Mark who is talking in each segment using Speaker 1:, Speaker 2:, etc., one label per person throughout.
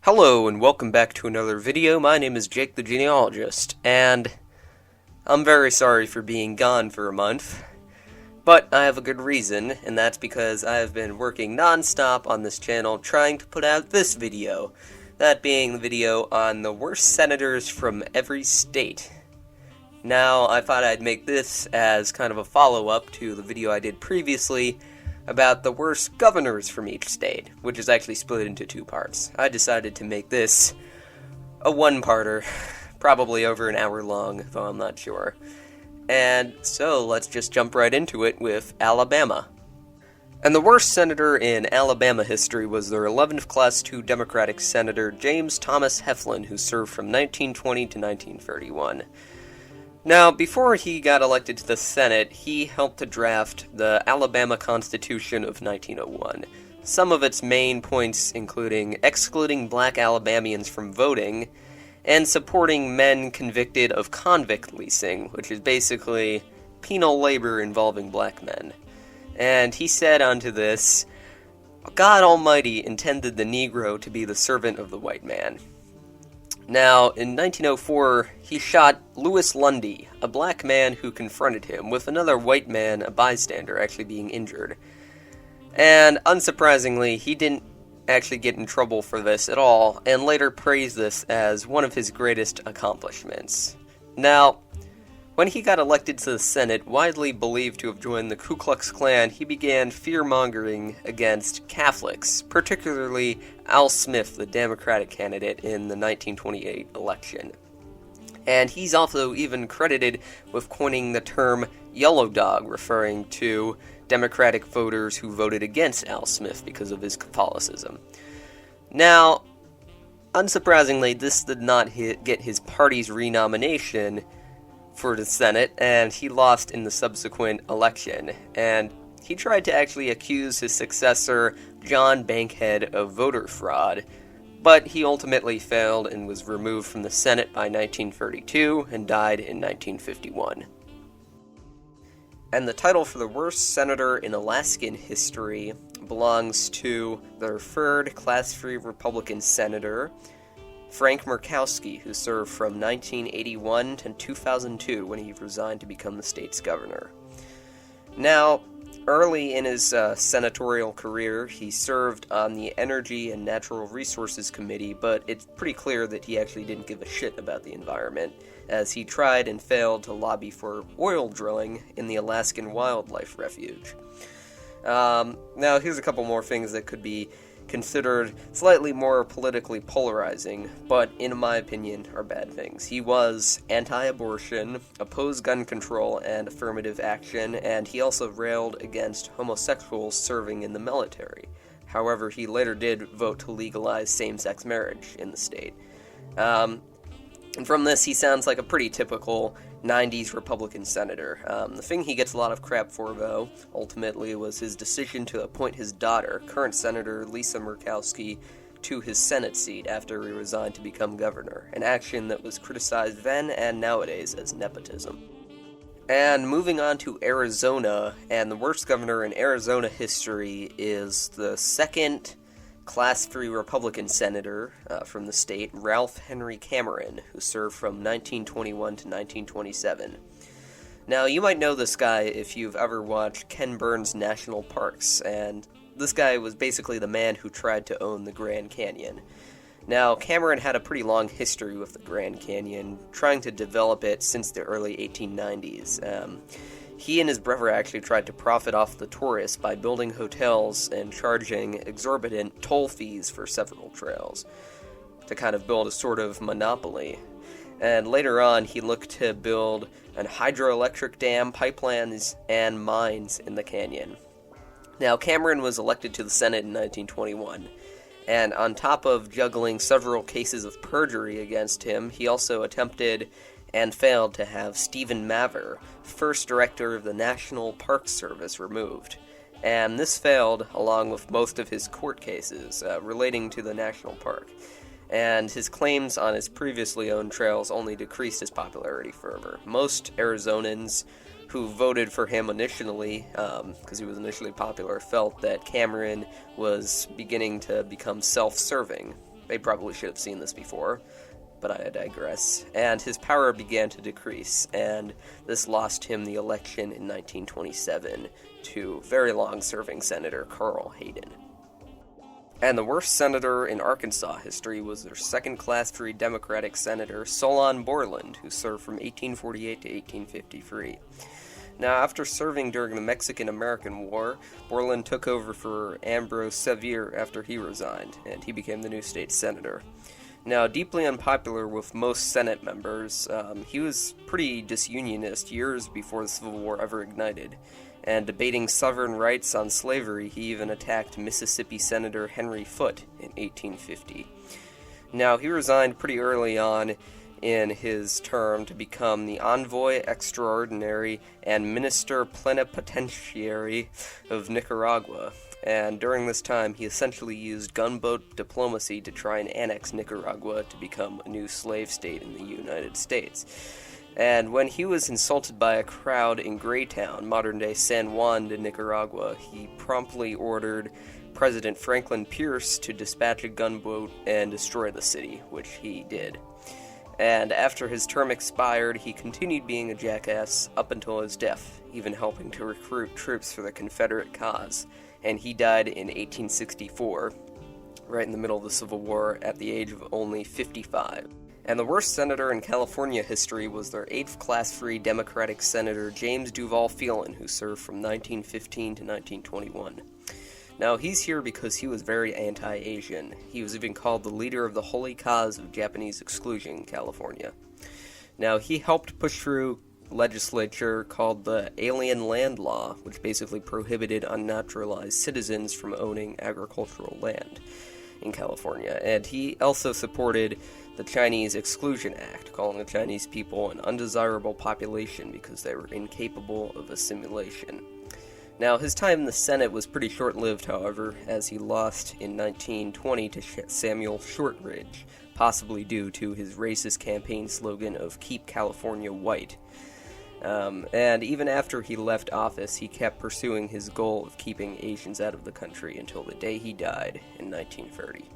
Speaker 1: Hello and welcome back to another video. My name is Jake the Genealogist, and I'm very sorry for being gone for a month, but I have a good reason, and that's because I have been working non-stop on this channel trying to put out this video, that being the video on the worst senators from every state. Now, I thought I'd make this as kind of a follow-up to the video I did previously about the worst governors from each state, which is actually split into two parts. I decided to make this a one-parter, probably over an hour long, though I'm not sure. And so let's just jump right into it with Alabama. And the worst senator in Alabama history was their 11th Class II Democratic Senator James Thomas Heflin, who served from 1920 to 1931. Now, before he got elected to the Senate, he helped to draft the Alabama Constitution of 1901. Some of its main points including excluding black Alabamians from voting, and supporting men convicted of convict leasing, which is basically penal labor involving black men. And he said unto this, "God Almighty intended the Negro to be the servant of the white man." Now, in 1904, he shot Louis Lundy, a black man who confronted him, with another white man, a bystander, actually being injured. And, unsurprisingly, he didn't actually get in trouble for this at all, and later praised this as one of his greatest accomplishments. Now, when he got elected to the Senate, widely believed to have joined the Ku Klux Klan, he began fear-mongering against Catholics, particularly Al Smith, the Democratic candidate in the 1928 election. And he's also even credited with coining the term yellow dog, referring to Democratic voters who voted against Al Smith because of his Catholicism. Now, unsurprisingly, this did not get his party's renomination for the Senate, and he lost in the subsequent election. And he tried to actually accuse his successor, John Bankhead, of voter fraud, but he ultimately failed and was removed from the Senate by 1932 and died in 1951. And the title for the worst senator in Alaskan history belongs to their third Class III Republican senator, Frank Murkowski, who served from 1981 to 2002 when he resigned to become the state's governor. Now, early in his senatorial career, he served on the Energy and Natural Resources Committee, but it's pretty clear that he actually didn't give a shit about the environment, as he tried and failed to lobby for oil drilling in the Alaskan Wildlife Refuge. Now, here's a couple more things that could be considered slightly more politically polarizing, but in my opinion are bad things. He was anti-abortion, opposed gun control and affirmative action, and he also railed against homosexuals serving in the military. However, he later did vote to legalize same-sex marriage in the state. And from this, he sounds like a pretty typical 90s Republican senator. The thing he gets a lot of crap for, though, ultimately, was his decision to appoint his daughter, current Senator Lisa Murkowski, to his Senate seat after he resigned to become governor, an action that was criticized then and nowadays as nepotism. And moving on to Arizona, and the worst governor in Arizona history is the second Class III Republican senator from the state, Ralph Henry Cameron, who served from 1921 to 1927. Now, you might know this guy if you've ever watched Ken Burns' National Parks, and this guy was basically the man who tried to own the Grand Canyon. Now, Cameron had a pretty long history with the Grand Canyon, trying to develop it since the early 1890s. He and his brother actually tried to profit off the tourists by building hotels and charging exorbitant toll fees for several trails to kind of build a sort of monopoly. And later on, he looked to build an hydroelectric dam, pipelines, and mines in the canyon. Now, Cameron was elected to the Senate in 1921, and on top of juggling several cases of perjury against him, he also attempted and failed to have Stephen Mather, first director of the National Park Service, removed. And this failed along with most of his court cases relating to the national park. And his claims on his previously owned trails only decreased his popularity further. Most Arizonans who voted for him initially, because he was initially popular, felt that Cameron was beginning to become self-serving. They probably should have seen this before, but I digress. And his power began to decrease, and this lost him the election in 1927 to very long-serving Senator Carl Hayden. And the worst senator in Arkansas history was their second-class free Democratic Senator Solon Borland, who served from 1848 to 1853. Now, after serving during the Mexican-American War, Borland took over for Ambrose Sevier after he resigned, and he became the new state senator. Now, deeply unpopular with most Senate members, he was pretty disunionist years before the Civil War ever ignited, and debating sovereign rights on slavery, he even attacked Mississippi Senator Henry Foote in 1850. Now, he resigned pretty early on in his term to become the envoy extraordinary and minister plenipotentiary of Nicaragua, and during this time he essentially used gunboat diplomacy to try and annex Nicaragua to become a new slave state in the United States. And when he was insulted by a crowd in Greytown, modern-day San Juan de Nicaragua, he promptly ordered President Franklin Pierce to dispatch a gunboat and destroy the city, which he did. And after his term expired, he continued being a jackass up until his death, even helping to recruit troops for the Confederate cause. And he died in 1864, right in the middle of the Civil War, at the age of only 55. And the worst senator in California history was their 8th-class free Democratic Senator James Duval Phelan, who served from 1915 to 1921. Now, he's here because he was very anti-Asian. He was even called the leader of the holy cause of Japanese exclusion in California. Now, he helped push through legislature called the Alien Land Law, which basically prohibited unnaturalized citizens from owning agricultural land in California. And he also supported the Chinese Exclusion Act, calling the Chinese people an undesirable population because they were incapable of assimilation. Now, his time in the Senate was pretty short-lived, however, as he lost in 1920 to Samuel Shortridge, possibly due to his racist campaign slogan of "Keep California White." And even after he left office, he kept pursuing his goal of keeping Asians out of the country until the day he died in 1930.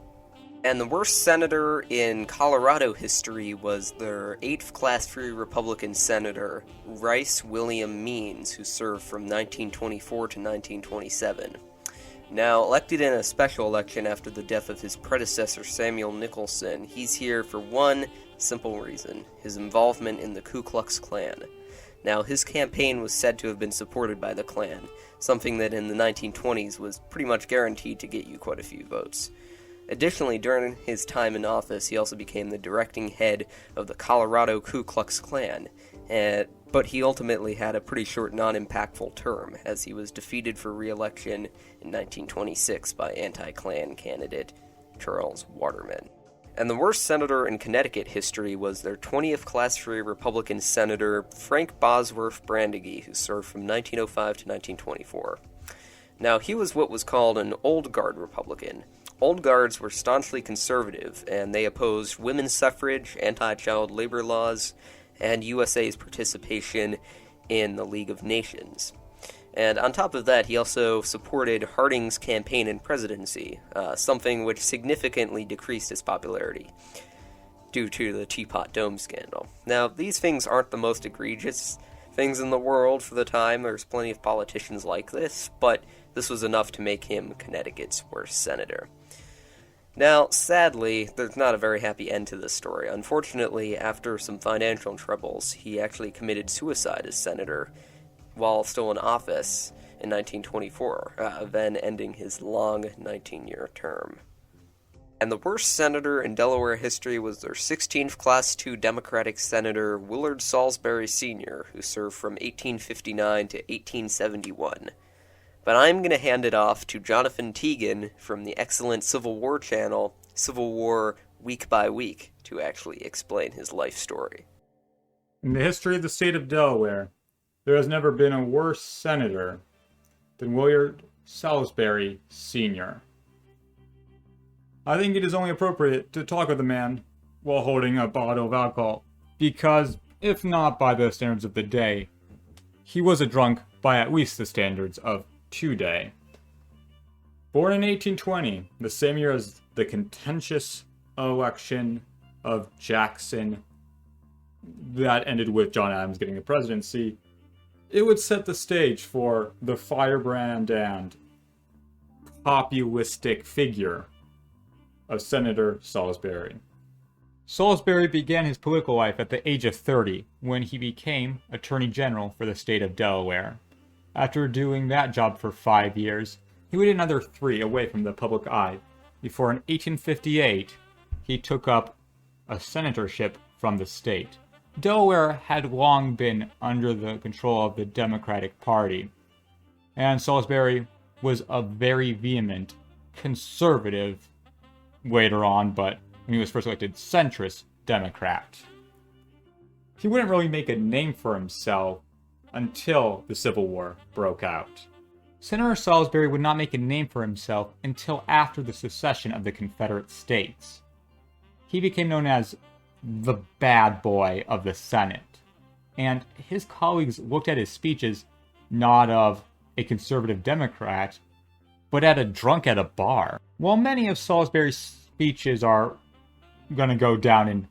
Speaker 1: And the worst senator in Colorado history was their 8th-class free Republican Senator, Rice William Means, who served from 1924 to 1927. Now, elected in a special election after the death of his predecessor, Samuel Nicholson, he's here for one simple reason: his involvement in the Ku Klux Klan. Now, his campaign was said to have been supported by the Klan, something that in the 1920s was pretty much guaranteed to get you quite a few votes. Additionally, during his time in office, he also became the directing head of the Colorado Ku Klux Klan, but he ultimately had a pretty short, non-impactful term, as he was defeated for re-election in 1926 by anti-Klan candidate Charles Waterman. And the worst senator in Connecticut history was their 20th class free Republican Senator Frank Bosworth Brandegee, who served from 1905 to 1924. Now, he was what was called an Old Guard Republican. Old Guards were staunchly conservative, and they opposed women's suffrage, anti-child labor laws, and USA's participation in the League of Nations. And on top of that, he also supported Harding's campaign and presidency, something which significantly decreased his popularity due to the Teapot Dome scandal. Now, these things aren't the most egregious things in the world for the time. There's plenty of politicians like this, but this was enough to make him Connecticut's worst senator. Now, sadly, there's not a very happy end to this story. Unfortunately, after some financial troubles, he actually committed suicide as senator while still in office in 1924, then ending his long 19-year term. And the worst senator in Delaware history was their 16th Class II Democratic Senator Willard Salisbury Sr., who served from 1859 to 1871. But I'm going to hand it off to Jonathan Teagan from the excellent Civil War channel, Civil War Week by Week, to actually explain his life story.
Speaker 2: In the history of the state of Delaware, there has never been a worse senator than Willard Salisbury Sr. I think it is only appropriate to talk with the man while holding a bottle of alcohol, because, if not by the standards of the day, he was a drunk by at least the standards of today. Born in 1820, the same year as the contentious election of Jackson that ended with John Adams getting the presidency, it would set the stage for the firebrand and populistic figure of Senator Salisbury. Salisbury began his political life at the age of 30 when he became Attorney General for the state of Delaware. After doing that job for 5 years, he waited another 3 away from the public eye before in 1858 he took up a senatorship from the state. Delaware had long been under the control of the Democratic Party, and Salisbury was a very vehement conservative later on, but when he was first elected, centrist Democrat. He wouldn't really make a name for himself until the Civil War broke out. Senator Salisbury would not make a name for himself until after the secession of the Confederate States. He became known as the bad boy of the Senate, and his colleagues looked at his speeches not of a conservative Democrat, but at a drunk at a bar. While many of Salisbury's speeches are going to go down in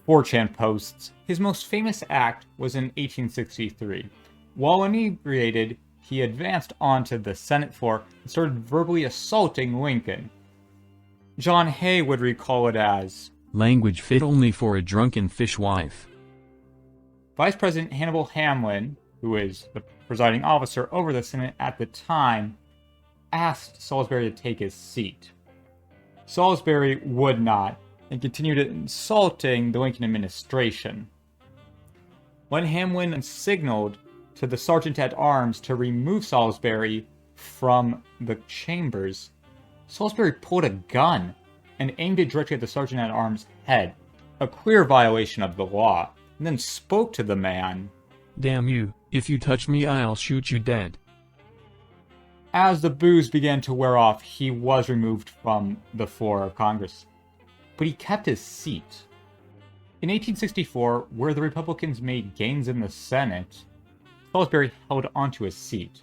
Speaker 2: 4chan posts, his most famous act was in 1863. While inebriated, he advanced onto the Senate floor and started verbally assaulting Lincoln. John Hay would recall it as
Speaker 3: language fit only for a drunken fishwife.
Speaker 2: Vice President Hannibal Hamlin, who is the presiding officer over the Senate at the time, asked Salisbury to take his seat. Salisbury would not, and continued insulting the Lincoln administration. When Hamlin signaled to the sergeant-at-arms to remove Salisbury from the chambers, Salisbury pulled a gun and aimed it directly at the sergeant-at-arms' head, a clear violation of the law, and then spoke to the man.
Speaker 3: Damn you, if you touch me I'll shoot you dead.
Speaker 2: As the booze began to wear off, he was removed from the floor of Congress, but he kept his seat. In 1864, where the Republicans made gains in the Senate, Salisbury held onto his seat,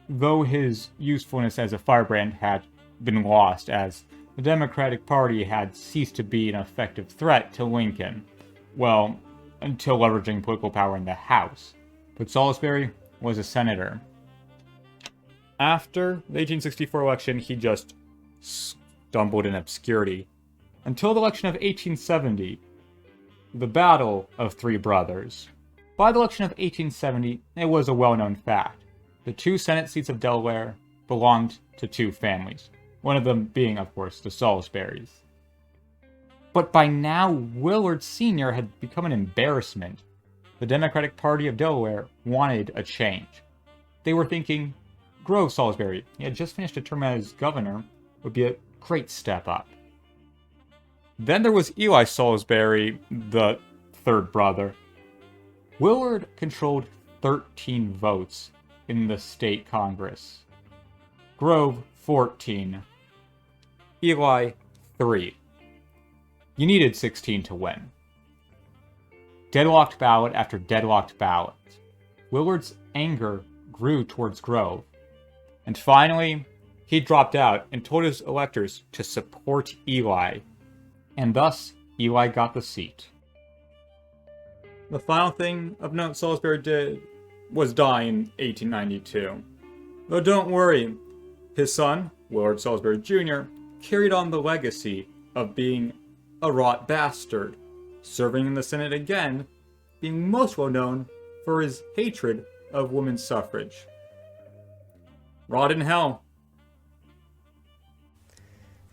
Speaker 2: though his usefulness as a firebrand had been lost as the Democratic Party had ceased to be an effective threat to Lincoln, well, until leveraging political power in the House. But Salisbury was a senator. After the 1864 election, he just stumbled in obscurity, until the election of 1870, the Battle of Three Brothers. By the election of 1870, it was a well-known fact. The 2 Senate seats of Delaware belonged to 2 families, one of them being, of course, the Salisburys. But by now, Willard Sr. had become an embarrassment. The Democratic Party of Delaware wanted a change. They were thinking, Grove Salisbury, he had just finished a term as governor, would be a great step up. Then there was Eli Salisbury, the 3rd brother. Willard controlled 13 votes in the state Congress. Grove, 14. Eli, 3. You needed 16 to win. Deadlocked ballot after deadlocked ballot. Willard's anger grew towards Grove. And finally, he dropped out and told his electors to support Eli. And thus, Eli got the seat. The final thing of note Salisbury did was die in 1892. Though don't worry, his son, Willard Salisbury Jr., carried on the legacy of being a wrought bastard, serving in the Senate again, being most well known for his hatred of women's suffrage. Rot in hell.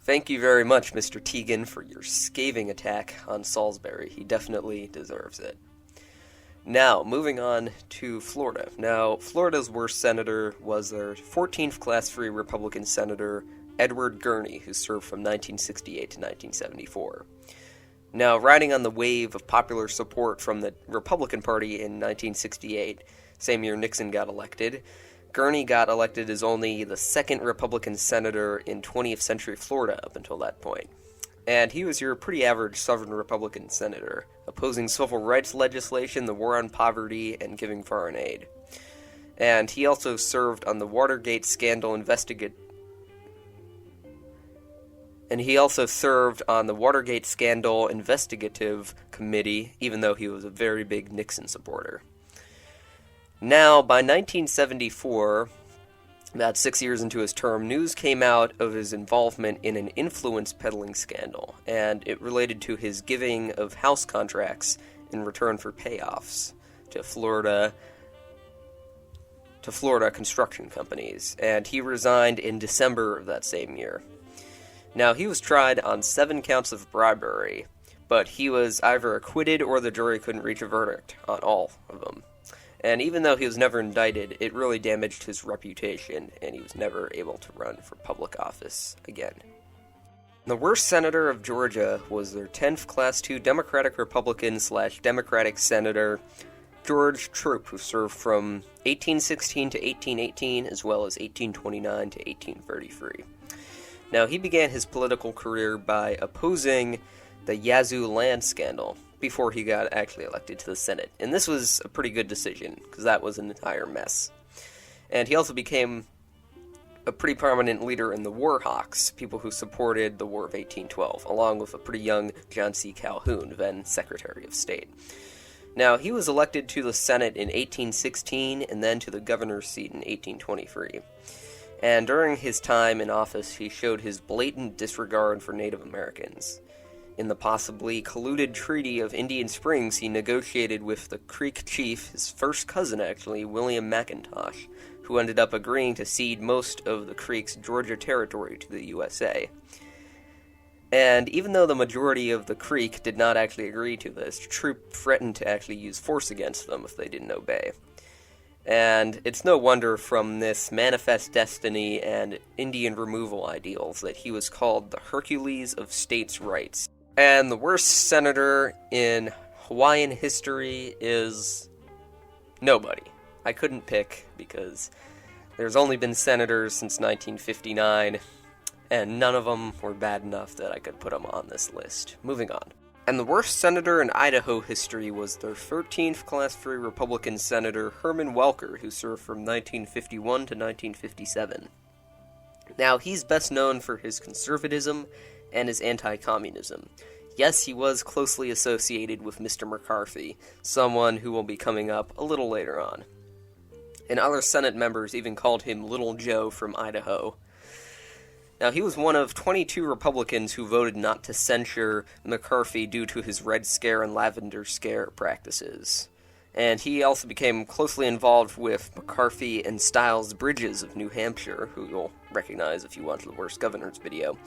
Speaker 1: Thank you very much, Mr. Teagan, for your scathing attack on Salisbury. He definitely deserves it. Now, moving on to Florida. Now, Florida's worst senator was their 14th Class 3 Republican Senator, Edward Gurney, who served from 1968 to 1974. Now, riding on the wave of popular support from the Republican Party in 1968, same year Nixon got elected, Gurney got elected as only the 2nd Republican senator in 20th century Florida up until that point. And he was your pretty average Southern Republican senator, opposing civil rights legislation, the war on poverty, and giving foreign aid. And he also served on the Watergate scandal And he also served on the Watergate Scandal Investigative Committee, even though he was a very big Nixon supporter. Now, by 1974, about 6 years into his term, news came out of his involvement in an influence peddling scandal, and it related to his giving of house contracts in return for payoffs to Florida construction companies, and he resigned in December of that same year. Now, he was tried on 7 counts of bribery, but he was either acquitted or the jury couldn't reach a verdict on all of them. And even though he was never indicted, it really damaged his reputation, and he was never able to run for public office again. The worst senator of Georgia was their 10th Class II Democratic-Republican/Democratic Senator George Troup, who served from 1816 to 1818, as well as 1829 to 1833. Now, he began his political career by opposing the Yazoo land scandal before he got actually elected to the Senate. And this was a pretty good decision, because that was an entire mess. And he also became a pretty prominent leader in the War Hawks, people who supported the War of 1812, along with a pretty young John C. Calhoun, then Secretary of State. Now, he was elected to the Senate in 1816, and then to the governor's seat in 1823. And during his time in office, he showed his blatant disregard for Native Americans. In the possibly colluded Treaty of Indian Springs, he negotiated with the Creek chief, his first cousin actually, William McIntosh, who ended up agreeing to cede most of the Creek's Georgia territory to the USA. And even though the majority of the Creek did not actually agree to this, Troup threatened to actually use force against them if they didn't obey. And it's no wonder from this manifest destiny and Indian removal ideals that he was called the Hercules of states' rights. And the worst senator in Hawaiian history is nobody. I couldn't pick because there's only been senators since 1959, and none of them were bad enough that I could put them on this list. Moving on. And the worst senator in Idaho history was their 13th Class III Republican Senator Herman Welker, who served from 1951 to 1957. Now, he's best known for his conservatism and his anti-communism. Yes, he was closely associated with Mr. McCarthy, someone who will be coming up a little later on. And other Senate members even called him Little Joe from Idaho. Now, he was one of 22 Republicans who voted not to censure McCarthy due to his Red Scare and Lavender Scare practices. And he also became closely involved with McCarthy and Styles Bridges of New Hampshire, who you'll recognize if you watch the Worst Governors video,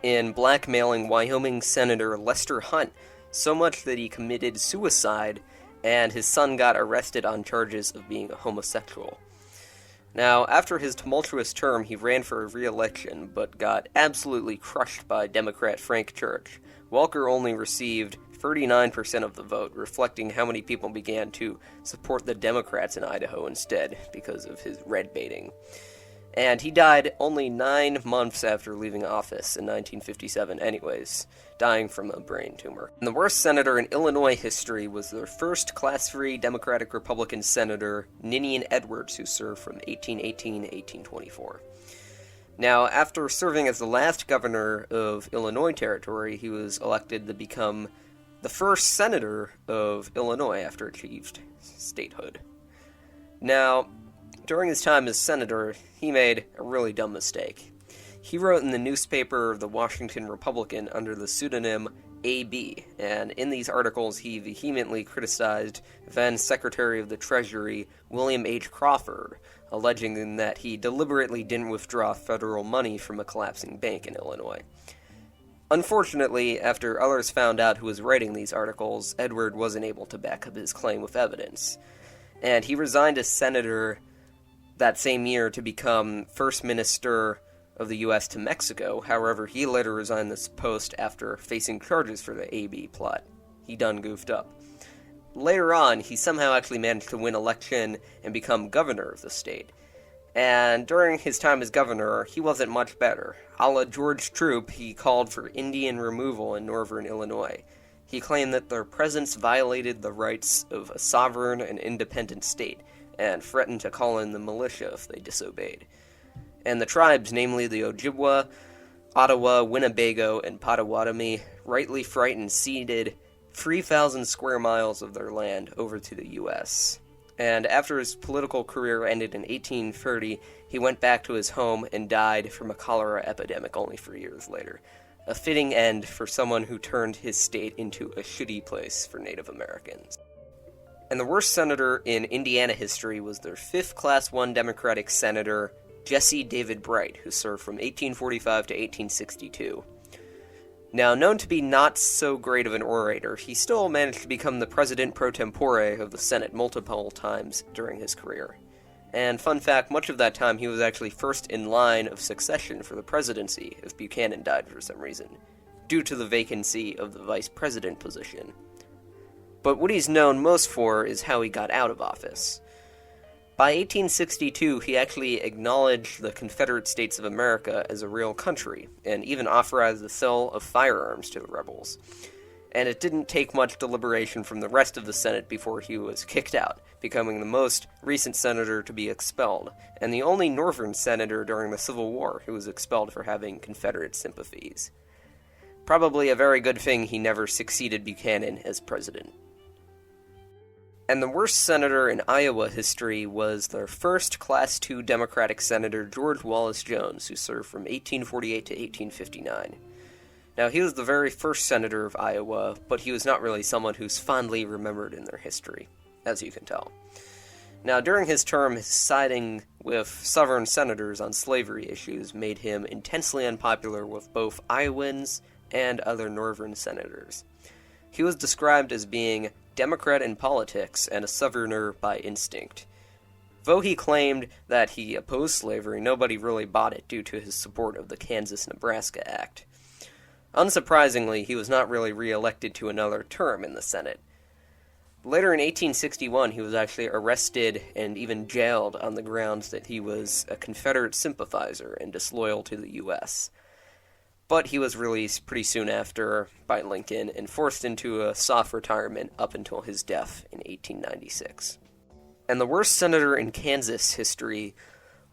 Speaker 1: in blackmailing Wyoming Senator Lester Hunt so much that he committed suicide, and his son got arrested on charges of being a homosexual. Now, after his tumultuous term, he ran for re-election, but got absolutely crushed by Democrat Frank Church. Welker only received 39% of the vote, reflecting how many people began to support the Democrats in Idaho instead, because of his red baiting. And he died only 9 months after leaving office in 1957 anyways, dying from a brain tumor. And the worst senator in Illinois history was their first Class III Democratic-Republican Senator, Ninian Edwards, who served from 1818 to 1824. Now, after serving as the last governor of Illinois Territory, he was elected to become the first senator of Illinois after achieved statehood. Now, during his time as senator, he made a really dumb mistake. He wrote in the newspaper The Washington Republican under the pseudonym A.B., and in these articles he vehemently criticized then Secretary of the Treasury William H. Crawford, alleging that he deliberately didn't withdraw federal money from a collapsing bank in Illinois. Unfortunately, after others found out who was writing these articles, Edward wasn't able to back up his claim with evidence, and he resigned as senator that same year to become First Minister of the U.S. to Mexico. However, he later resigned this post after facing charges for the A.B. plot. He done goofed up. Later on, he somehow actually managed to win election and become governor of the state. And during his time as governor, he wasn't much better. A la George Troup, he called for Indian removal in northern Illinois. He claimed that their presence violated the rights of a sovereign and independent state, and threatened to call in the militia if they disobeyed. And the tribes, namely the Ojibwa, Ottawa, Winnebago, and Potawatomi rightly frightened ceded 3,000 square miles of their land over to the U.S. And after his political career ended in 1830, he went back to his home and died from a cholera epidemic only 3 years later. A fitting end for someone who turned his state into a shitty place for Native Americans. And the worst senator in Indiana history was their 5th Class I Democratic Senator, Jesse David Bright, who served from 1845 to 1862. Now, known to be not so great of an orator, he still managed to become the president pro tempore of the Senate multiple times during his career. And fun fact, much of that time he was actually first in line of succession for the presidency if Buchanan died for some reason, due to the vacancy of the vice president position. But what he's known most for is how he got out of office. By 1862, he actually acknowledged the Confederate States of America as a real country, and even authorized the sale of firearms to the rebels. And it didn't take much deliberation from the rest of the Senate before he was kicked out, becoming the most recent senator to be expelled, and the only Northern senator during the Civil War who was expelled for having Confederate sympathies. Probably a very good thing he never succeeded Buchanan as president. And the worst senator in Iowa history was their first Class II Democratic Senator, George Wallace Jones, who served from 1848 to 1859. Now, he was the very first senator of Iowa, but he was not really someone who's fondly remembered in their history, as you can tell. Now, during his term, his siding with Southern senators on slavery issues made him intensely unpopular with both Iowans and other Northern senators. He was described as being Democrat in politics and a Southerner by instinct. Though he claimed that he opposed slavery, nobody really bought it due to his support of the Kansas-Nebraska Act. Unsurprisingly, he was not really re-elected to another term in the Senate. Later in 1861, he was actually arrested and even jailed on the grounds that he was a Confederate sympathizer and disloyal to the U.S., but he was released pretty soon after by Lincoln and forced into a soft retirement up until his death in 1896. And the worst senator in Kansas history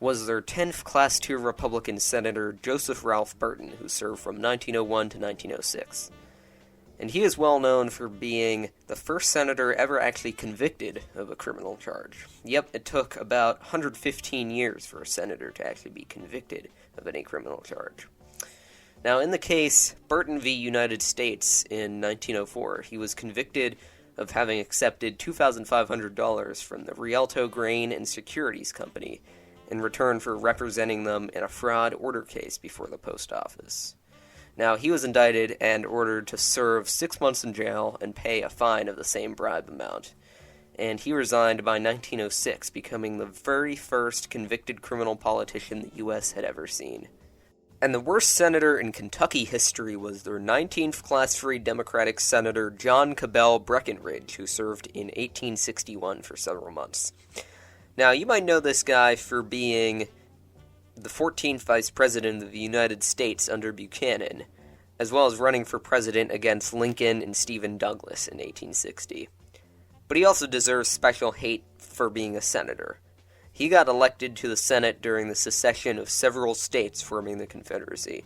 Speaker 1: was their 10th Class II Republican Senator, Joseph Ralph Burton, who served from 1901 to 1906. And he is well known for being the first senator ever actually convicted of a criminal charge. Yep, it took about 115 years for a senator to actually be convicted of any criminal charge. Now, in the case Burton v. United States in 1904, he was convicted of having accepted $2,500 from the Rialto Grain and Securities Company in return for representing them in a fraud order case before the post office. Now, he was indicted and ordered to serve 6 months in jail and pay a fine of the same bribe amount. And he resigned by 1906, becoming the very first convicted criminal politician the U.S. had ever seen. And the worst senator in Kentucky history was their 19th Class III Democratic Senator, John Cabell Breckinridge, who served in 1861 for several months. Now, you might know this guy for being the 14th Vice President of the United States under Buchanan, as well as running for president against Lincoln and Stephen Douglas in 1860. But he also deserves special hate for being a senator. He got elected to the Senate during the secession of several states forming the Confederacy.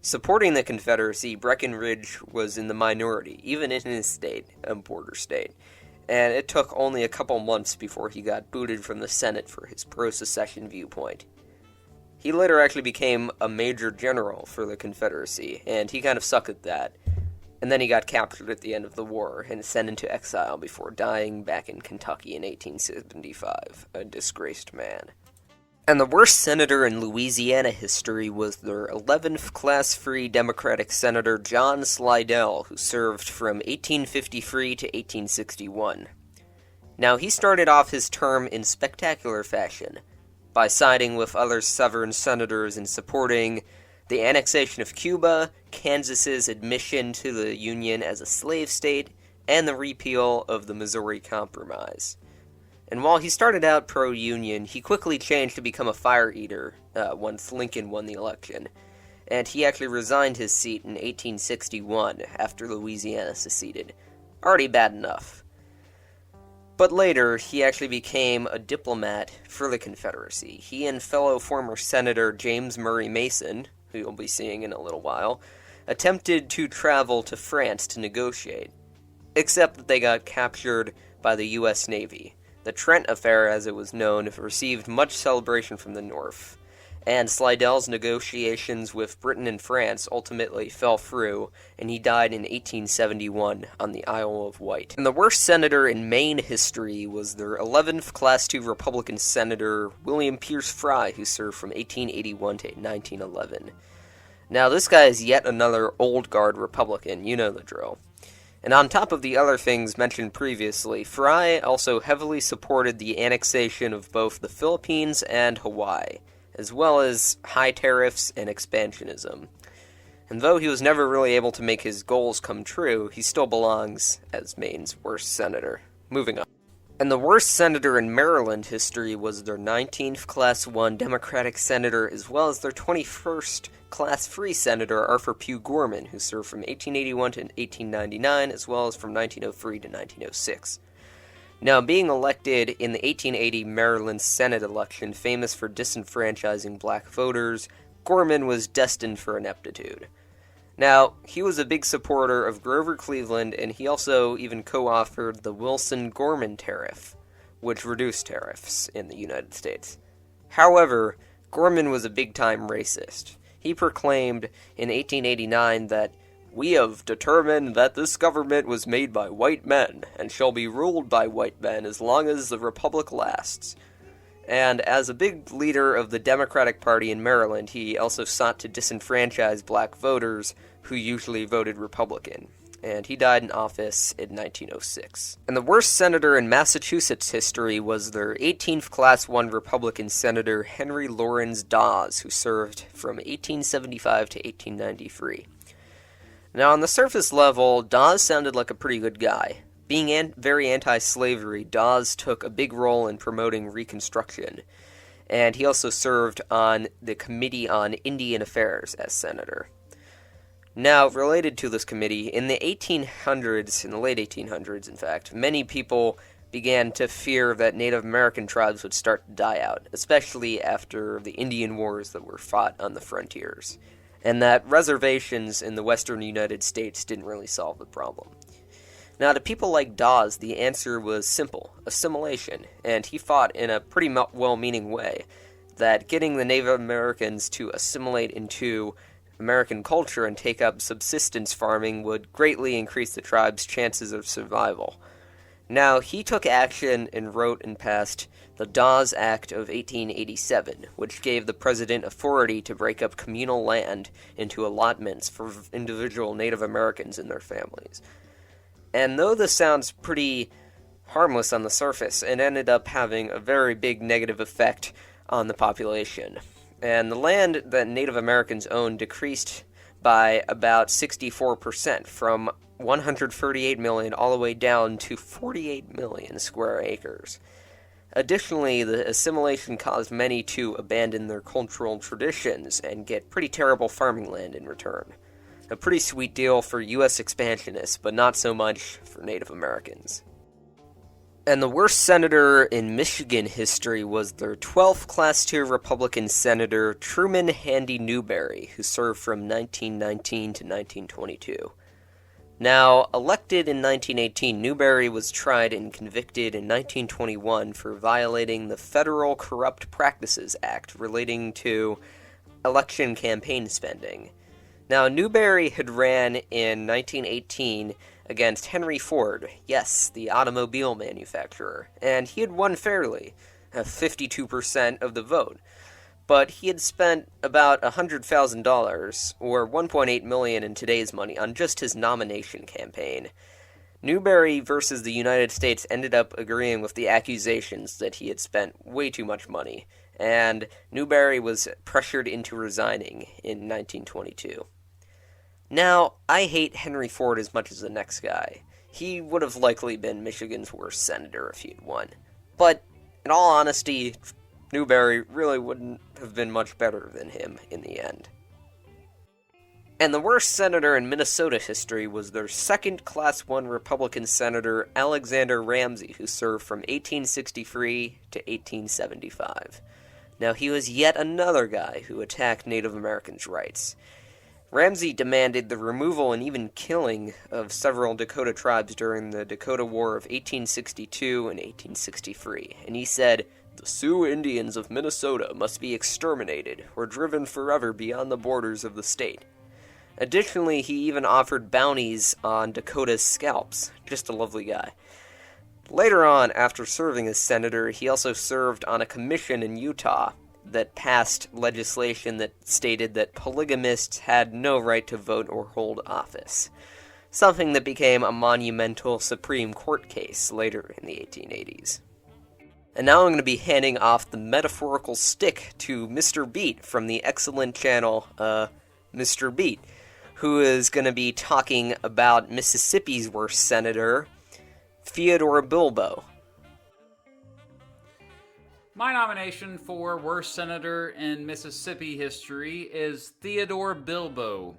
Speaker 1: Supporting the Confederacy, Breckinridge was in the minority, even in his state, a border state, and it took only a couple months before he got booted from the Senate for his pro-secession viewpoint. He later actually became a major general for the Confederacy, and he kind of sucked at that. And then he got captured at the end of the war and sent into exile before dying back in Kentucky in 1875, a disgraced man. And the worst senator in Louisiana history was their 11th Class III Democratic Senator, John Slidell, who served from 1853 to 1861. Now, he started off his term in spectacular fashion, by siding with other Southern senators in supporting the annexation of Cuba, Kansas's admission to the Union as a slave state, and the repeal of the Missouri Compromise. And while he started out pro-Union, he quickly changed to become a fire-eater once Lincoln won the election, and he actually resigned his seat in 1861 after Louisiana seceded. Already bad enough. But later, he actually became a diplomat for the Confederacy. He and fellow former Senator James Murray Mason, who you'll be seeing in a little while, attempted to travel to France to negotiate, except that they got captured by the U.S. Navy. The Trent Affair, as it was known, received much celebration from the North, and Slidell's negotiations with Britain and France ultimately fell through, and he died in 1871 on the Isle of Wight. And the worst senator in Maine history was their 11th Class II Republican Senator, William Pierce Fry, who served from 1881 to 1911. Now, this guy is yet another old guard Republican, you know the drill. And on top of the other things mentioned previously, Fry also heavily supported the annexation of both the Philippines and Hawaii, as well as high tariffs and expansionism. And though he was never really able to make his goals come true, he still belongs as Maine's worst senator. Moving on. And the worst senator in Maryland history was their 19th Class I Democratic senator, as well as their 21st Class III senator, Arthur Pugh Gorman, who served from 1881 to 1899, as well as from 1903 to 1906. Now, being elected in the 1880 Maryland Senate election, famous for disenfranchising black voters, Gorman was destined for ineptitude. Now, he was a big supporter of Grover Cleveland, and he also even co-authored the Wilson-Gorman Tariff, which reduced tariffs in the United States. However, Gorman was a big-time racist. He proclaimed in 1889 that "We have determined that this government was made by white men, and shall be ruled by white men as long as the Republic lasts." And as a big leader of the Democratic Party in Maryland, he also sought to disenfranchise black voters who usually voted Republican. And he died in office in 1906. And the worst senator in Massachusetts history was their 18th Class I Republican Senator Henry Laurens Dawes, who served from 1875 to 1893. Now, on the surface level, Dawes sounded like a pretty good guy. Being very anti-slavery, Dawes took a big role in promoting Reconstruction, and he also served on the Committee on Indian Affairs as senator. Now, related to this committee, in the 1800s, in the late 1800s, in fact, many people began to fear that Native American tribes would start to die out, especially after the Indian Wars that were fought on the frontiers, and that reservations in the western United States didn't really solve the problem. Now, to people like Dawes, the answer was simple: assimilation, and he fought in a pretty well-meaning way that getting the Native Americans to assimilate into American culture and take up subsistence farming would greatly increase the tribe's chances of survival. Now, he took action and wrote and passed the Dawes Act of 1887, which gave the president authority to break up communal land into allotments for individual Native Americans and their families. And though this sounds pretty harmless on the surface, it ended up having a very big negative effect on the population. And the land that Native Americans owned decreased by about 64%, from 138 million all the way down to 48 million square acres. Additionally, the assimilation caused many to abandon their cultural traditions and get pretty terrible farming land in return. A pretty sweet deal for U.S. expansionists, but not so much for Native Americans. And the worst senator in Michigan history was their 12th Class II Republican Senator Truman Handy Newberry, who served from 1919 to 1922. Now, elected in 1918, Newberry was tried and convicted in 1921 for violating the Federal Corrupt Practices Act relating to election campaign spending. Now, Newberry had ran in 1918 against Henry Ford, yes, the automobile manufacturer, and he had won fairly, 52% of the vote. But he had spent about $100,000, or $1.8 million in today's money, on just his nomination campaign. Newberry versus the United States ended up agreeing with the accusations that he had spent way too much money, and Newberry was pressured into resigning in 1922. Now, I hate Henry Ford as much as the next guy. He would have likely been Michigan's worst senator if he'd won. But, in all honesty, Newberry really wouldn't have been much better than him in the end. And the worst senator in Minnesota history was their second Class I Republican Senator, Alexander Ramsey, who served from 1863 to 1875. Now, he was yet another guy who attacked Native Americans' rights. Ramsey demanded the removal and even killing of several Dakota tribes during the Dakota War of 1862 and 1863, and he said, "The Sioux Indians of Minnesota must be exterminated or driven forever beyond the borders of the state." Additionally, he even offered bounties on Dakota's scalps. Just a lovely guy. Later on, after serving as senator, he also served on a commission in Utah that passed legislation that stated that polygamists had no right to vote or hold office, something that became a monumental Supreme Court case later in the 1880s. And now I'm going to be handing off the metaphorical stick to Mr. Beat from the excellent channel, Mr. Beat, who is going to be talking about Mississippi's worst senator, Theodore Bilbo.
Speaker 4: My nomination for worst senator in Mississippi history is Theodore Bilbo.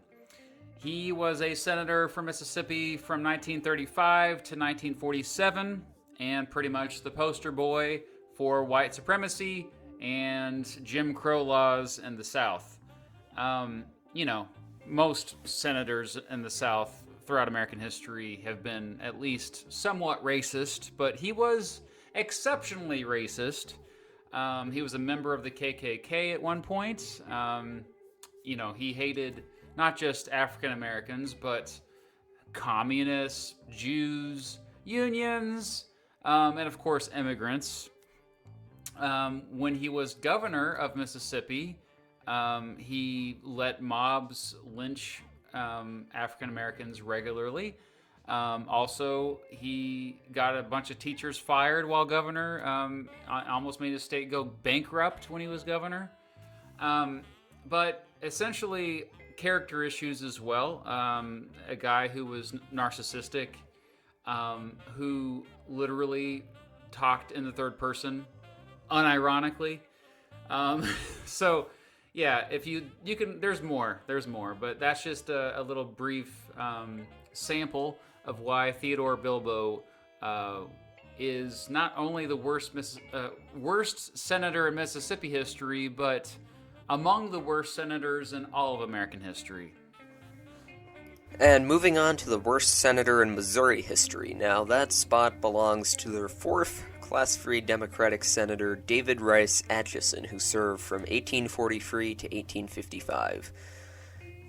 Speaker 4: He was a senator from Mississippi from 1935 to 1947, and pretty much the poster boy for white supremacy and Jim Crow laws in the South. Most senators in the South throughout American history have been at least somewhat racist, but he was exceptionally racist. He was a member of the KKK at one point. He hated not just African Americans, but communists, Jews, unions, and of course immigrants. When he was governor of Mississippi, he let mobs lynch African Americans regularly. Also, he got a bunch of teachers fired while governor. Almost made the state go bankrupt when he was governor. But essentially, character issues as well. A guy who was narcissistic, who literally talked in the third person, unironically. Yeah, if you can, there's more, but that's just a little brief sample of why Theodore Bilbo is not only the worst senator in Mississippi history, but among the worst senators in all of American history.
Speaker 1: And moving on to the worst senator in Missouri history. Now, that spot belongs to their fourth class-free Democratic Senator David Rice Atchison, who served from 1843 to 1855.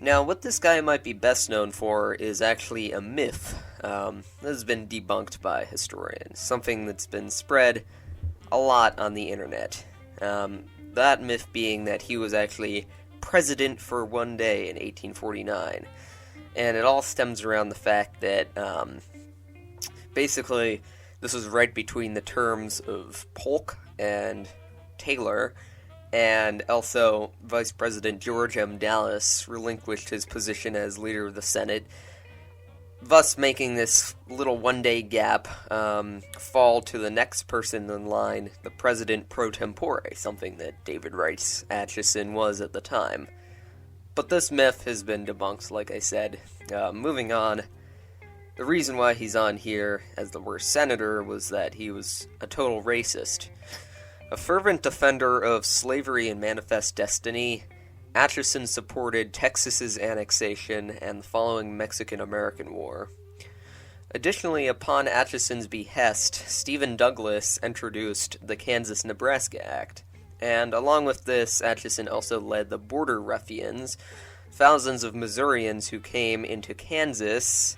Speaker 1: Now, what this guy might be best known for is actually a myth. This has been debunked by historians, something that's been spread a lot on the internet. That myth being that he was actually president for one day in 1849. And it all stems around the fact that, basically, this was right between the terms of Polk and Taylor, and also Vice President George M. Dallas relinquished his position as leader of the Senate, thus making this little one-day gap fall to the next person in line, the President pro tempore, something that David Rice Atchison was at the time. But this myth has been debunked, like I said. Moving on, the reason why he's on here as the worst senator was that he was a total racist. A fervent defender of slavery and manifest destiny, Atchison supported Texas's annexation and the following Mexican-American War. Additionally, upon Atchison's behest, Stephen Douglas introduced the Kansas-Nebraska Act, and along with this, Atchison also led the Border Ruffians, thousands of Missourians who came into Kansas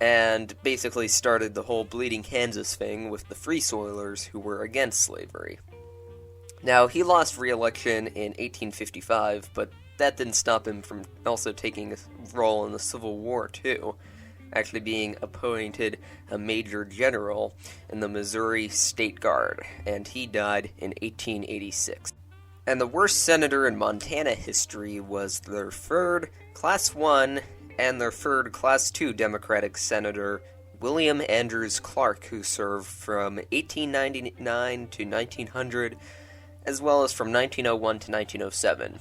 Speaker 1: and basically started the whole Bleeding Kansas thing with the Free Soilers who were against slavery. Now, he lost re-election in 1855, but that didn't stop him from also taking a role in the Civil War, too, actually being appointed a major general in the Missouri State Guard, and he died in 1886. And the worst senator in Montana history was their third Class 1 and their third Class 2 Democratic Senator, William Andrews Clark, who served from 1899 to 1900, as well as from 1901 to 1907.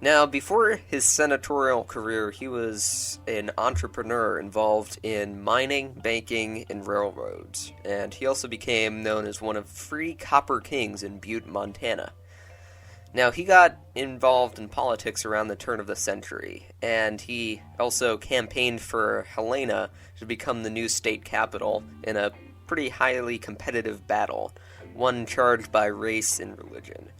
Speaker 1: Now, before his senatorial career, he was an entrepreneur involved in mining, banking, and railroads, and he also became known as one of three copper kings in Butte, Montana. Now, he got involved in politics around the turn of the century, and he also campaigned for Helena to become the new state capital in a pretty highly competitive battle, one charged by race and religion.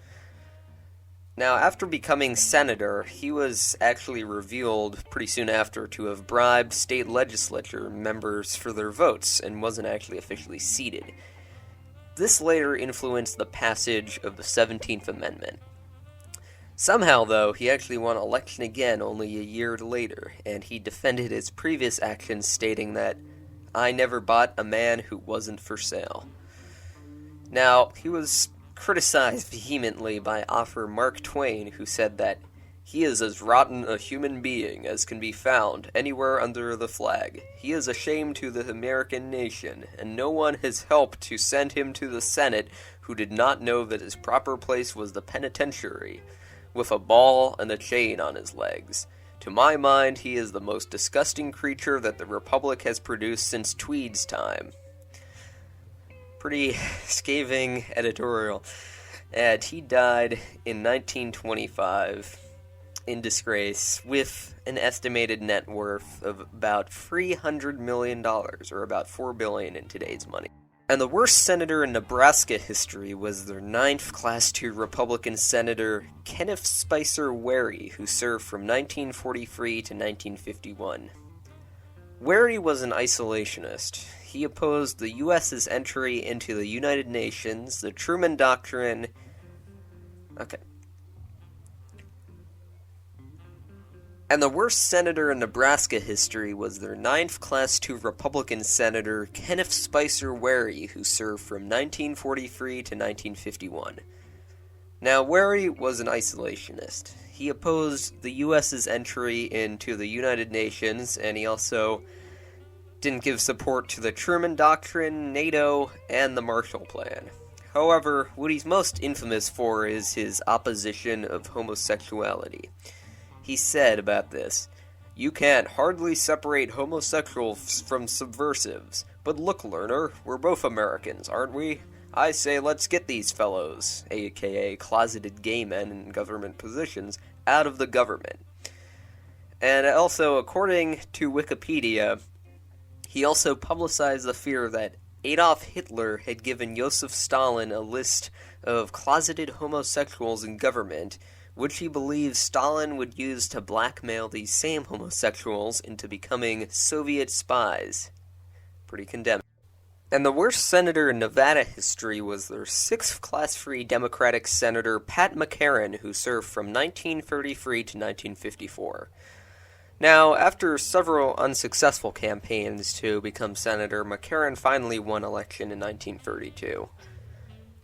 Speaker 1: Now, after becoming senator, he was actually revealed pretty soon after to have bribed state legislature members for their votes and wasn't actually officially seated. This later influenced the passage of the 17th Amendment. Somehow, though, he actually won election again only a year later, and he defended his previous actions stating that, "I never bought a man who wasn't for sale." Now, he was criticized vehemently by author Mark Twain, who said that he is as rotten a human being as can be found anywhere under the flag. He is a shame to the American nation, and no one has helped to send him to the Senate who did not know that his proper place was the penitentiary, with a ball and a chain on his legs. To my mind, he is the most disgusting creature that the Republic has produced since Tweed's time. Pretty scathing editorial. And he died in 1925 in disgrace with an estimated net worth of about $300 million, or about $4 billion in today's money. And the worst senator in Nebraska history was their 9th Class II Republican Senator Kenneth Spicer Wary, who served from 1943 to 1951. Wary was an isolationist. He opposed the U.S.'s entry into the United Nations, the Truman Doctrine. And the worst senator in Nebraska history was their 9th Class II Republican Senator Kenneth Spicer Wary, who served from 1943 to 1951. Now, Wary was an isolationist. He opposed the U.S.'s entry into the United Nations, and he also didn't give support to the Truman Doctrine, NATO, and the Marshall Plan. However, what he's most infamous for is his opposition of homosexuality. He said about this, "You can't hardly separate homosexuals from subversives. But look, learner, we're both Americans, aren't we? I say let's get these fellows, aka closeted gay men in government positions, out of the government." And also, according to Wikipedia, he also publicized the fear that Adolf Hitler had given Joseph Stalin a list of closeted homosexuals in government, which he believes Stalin would use to blackmail these same homosexuals into becoming Soviet spies. Pretty condemning. And the worst senator in Nevada history was their 6th Class III Democratic Senator Pat McCarran, who served from 1933 to 1954. Now, after several unsuccessful campaigns to become senator, McCarran finally won election in 1932.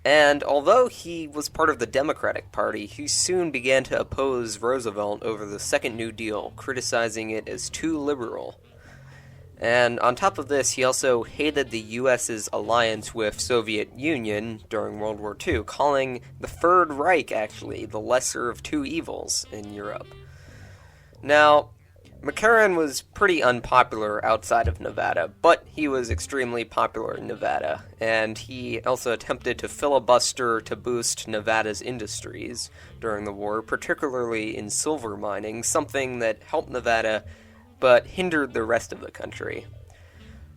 Speaker 1: And although he was part of the Democratic Party, he soon began to oppose Roosevelt over the Second New Deal, criticizing it as too liberal. And on top of this, he also hated the U.S.'s alliance with Soviet Union during World War II, calling the Third Reich, actually, the lesser of two evils in Europe. Now, McCarran was pretty unpopular outside of Nevada, but he was extremely popular in Nevada, and he also attempted to filibuster to boost Nevada's industries during the war, particularly in silver mining, something that helped Nevada but hindered the rest of the country.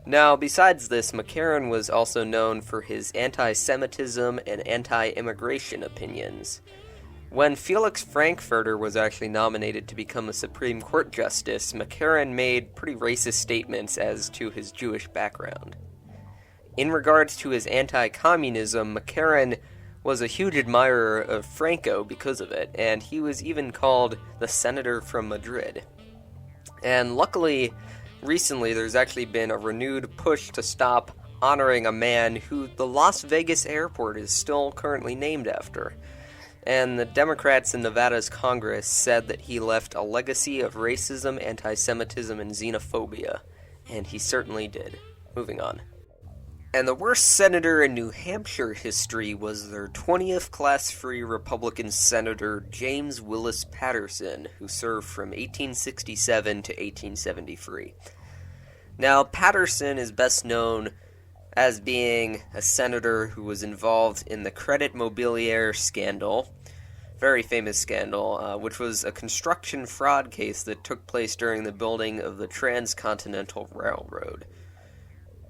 Speaker 1: Now, besides this, McCarran was also known for his anti-Semitism and anti-immigration opinions. When Felix Frankfurter was actually nominated to become a Supreme Court justice, McCarran made pretty racist statements as to his Jewish background. In regards to his anti-communism, McCarran was a huge admirer of Franco because of it, and he was even called the Senator from Madrid. And luckily, recently there's actually been a renewed push to stop honoring a man who the Las Vegas airport is still currently named after. And the Democrats in Nevada's Congress said that he left a legacy of racism, anti-Semitism, and xenophobia. And he certainly did. Moving on. And the worst senator in New Hampshire history was their 20th Class III Republican Senator James Willis Patterson, who served from 1867 to 1873. Now, Patterson is best known as being a senator who was involved in the Credit Mobilier scandal, very famous scandal, which was a construction fraud case that took place during the building of the Transcontinental Railroad.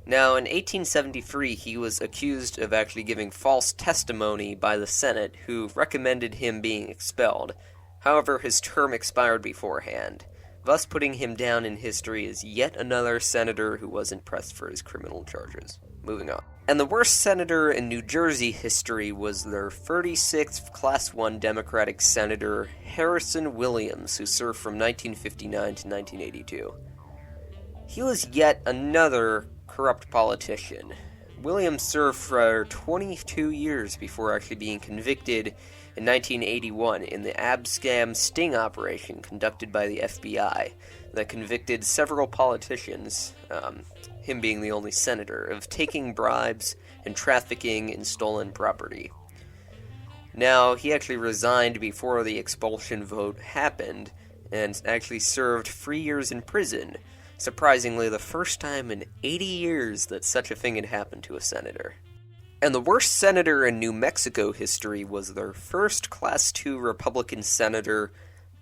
Speaker 1: Now, in 1873, he was accused of actually giving false testimony by the Senate, who recommended him being expelled. However, his term expired beforehand, thus putting him down in history as yet another senator who wasn't pressed for his criminal charges. Moving on. And the worst senator in New Jersey history was their 36th Class I Democratic Senator, Harrison Williams, who served from 1959 to 1982. He was yet another corrupt politician. Williams served for 22 years before actually being convicted in 1981 in the Abscam sting operation conducted by the FBI that convicted several politicians, him being the only senator, of taking bribes and trafficking in stolen property. Now, he actually resigned before the expulsion vote happened and actually served 3 years in prison. Surprisingly, the first time in 80 years that such a thing had happened to a senator. And the worst senator in New Mexico history was their first Class II Republican senator,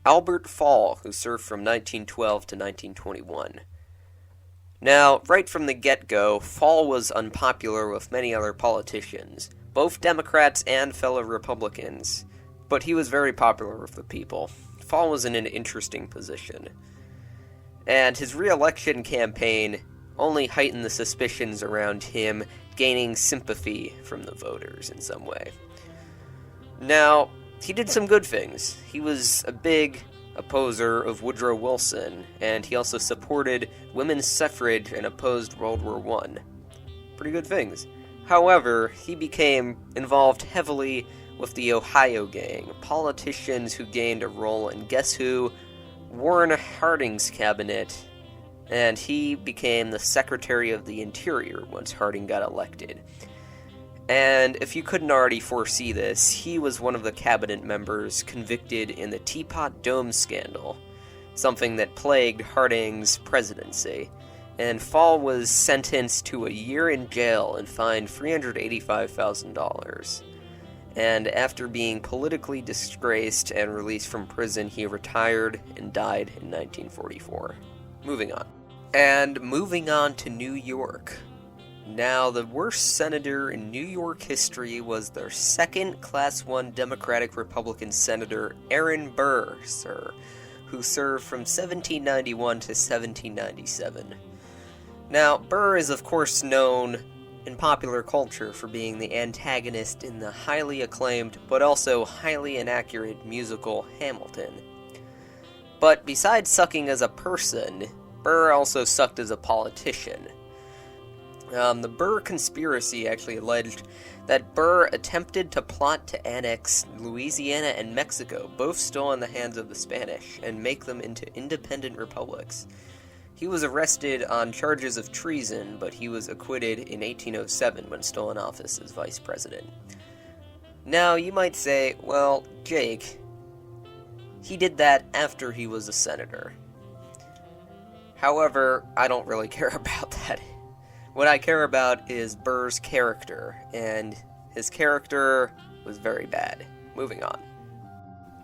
Speaker 1: Albert Fall, who served from 1912 to 1921. Now, right from the get-go, Fall was unpopular with many other politicians, both Democrats and fellow Republicans, but he was very popular with the people. Fall was in an interesting position. And his re-election campaign only heightened the suspicions around him gaining sympathy from the voters in some way. Now, he did some good things. He was a big opposer of Woodrow Wilson, and he also supported women's suffrage and opposed World War I. Pretty good things. However, he became involved heavily with the Ohio Gang, politicians who gained a role in guess who? Warren Harding's cabinet, and he became the Secretary of the Interior once Harding got elected. And if you couldn't already foresee this, he was one of the cabinet members convicted in the Teapot Dome scandal, something that plagued Harding's presidency. And Fall was sentenced to a year in jail and fined $385,000. And after being politically disgraced and released from prison, he retired and died in 1944. Moving on. And moving on to New York. Now, the worst senator in New York history was their second Class I Democratic Republican Senator, Aaron Burr, who served from 1791 to 1797. Now, Burr is of course known in popular culture for being the antagonist in the highly acclaimed, but also highly inaccurate musical Hamilton. But besides sucking as a person, Burr also sucked as a politician. The Burr conspiracy actually alleged that Burr attempted to plot to annex Louisiana and Mexico, both still in the hands of the Spanish, and make them into independent republics. He was arrested on charges of treason, but he was acquitted in 1807 when still in office as vice president. Now, you might say, well, Jake, he did that after he was a senator. However, I don't really care about that. What I care about is Burr's character, and his character was very bad. Moving on.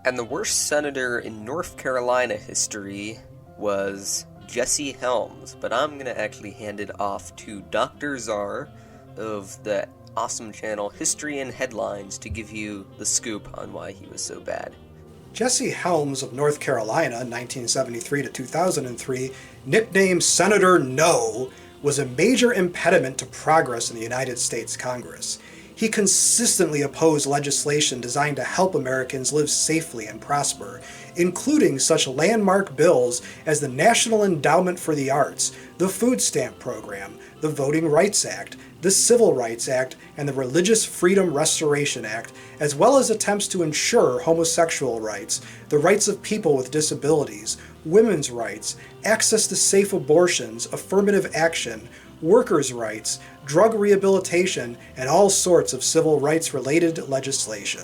Speaker 1: And the worst senator in North Carolina history was Jesse Helms, but I'm going to actually hand it off to Dr. Czar of the awesome channel History and Headlines to give you the scoop on why he was so bad.
Speaker 5: Jesse Helms of North Carolina, 1973 to 2003, nicknamed Senator No, was a major impediment to progress in the United States Congress. He consistently opposed legislation designed to help Americans live safely and prosper, including such landmark bills as the National Endowment for the Arts, the Food Stamp Program, the Voting Rights Act, the Civil Rights Act, and the Religious Freedom Restoration Act, as well as attempts to ensure homosexual rights, the rights of people with disabilities, women's rights, access to safe abortions, affirmative action, workers' rights, drug rehabilitation, and all sorts of civil rights-related legislation.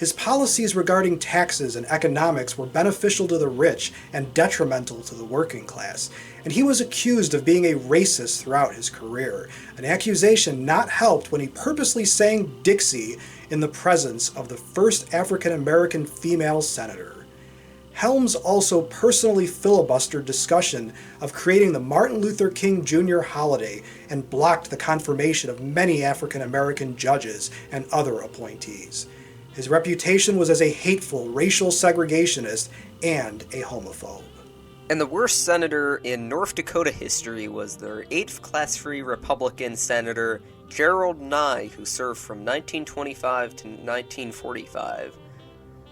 Speaker 5: His policies regarding taxes and economics were beneficial to the rich and detrimental to the working class, and he was accused of being a racist throughout his career, an accusation not helped when he purposely sang Dixie in the presence of the first African-American female senator. Helms also personally filibustered discussion of creating the Martin Luther King Jr. holiday and blocked the confirmation of many African-American judges and other appointees. His reputation was as a hateful racial segregationist and a homophobe.
Speaker 1: And the worst senator in North Dakota history was their 8th class-free Republican Senator Gerald Nye, who served from 1925 to 1945.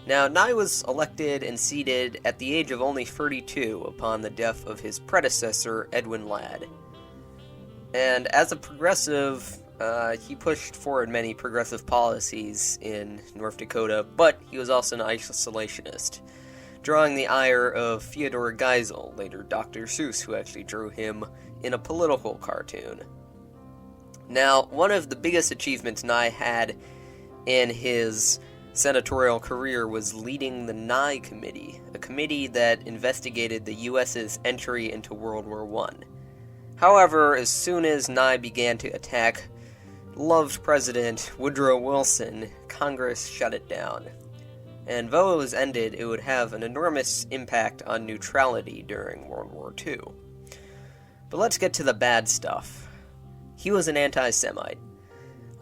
Speaker 1: Now, Nye was elected and seated at the age of only 32 upon the death of his predecessor, Edwin Ladd. And as a progressive, he pushed forward many progressive policies in North Dakota, but he was also an isolationist, drawing the ire of Theodore Geisel, later Dr. Seuss, who actually drew him in a political cartoon. Now, one of the biggest achievements Nye had in his senatorial career was leading the Nye Committee, a committee that investigated the U.S.'s entry into World War I. However, as soon as Nye began to attack loved President Woodrow Wilson, Congress shut it down. And though it was ended, it would have an enormous impact on neutrality during World War II. But let's get to the bad stuff. He was an anti-Semite.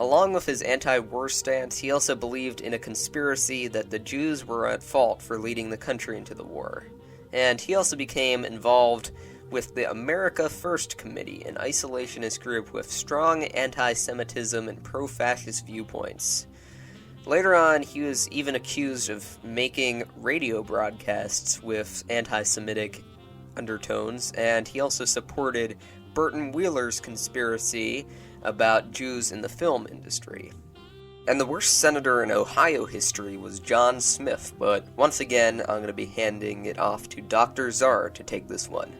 Speaker 1: Along with his anti-war stance, he also believed in a conspiracy that the Jews were at fault for leading the country into the war. And he also became involved with the America First Committee, an isolationist group with strong anti-Semitism and pro-fascist viewpoints. Later on, he was even accused of making radio broadcasts with anti-Semitic undertones, and he also supported Burton Wheeler's conspiracy about Jews in the film industry. And the worst senator in Ohio history was John Smith, but once again, I'm going to be handing it off to Dr. Czar to take this one.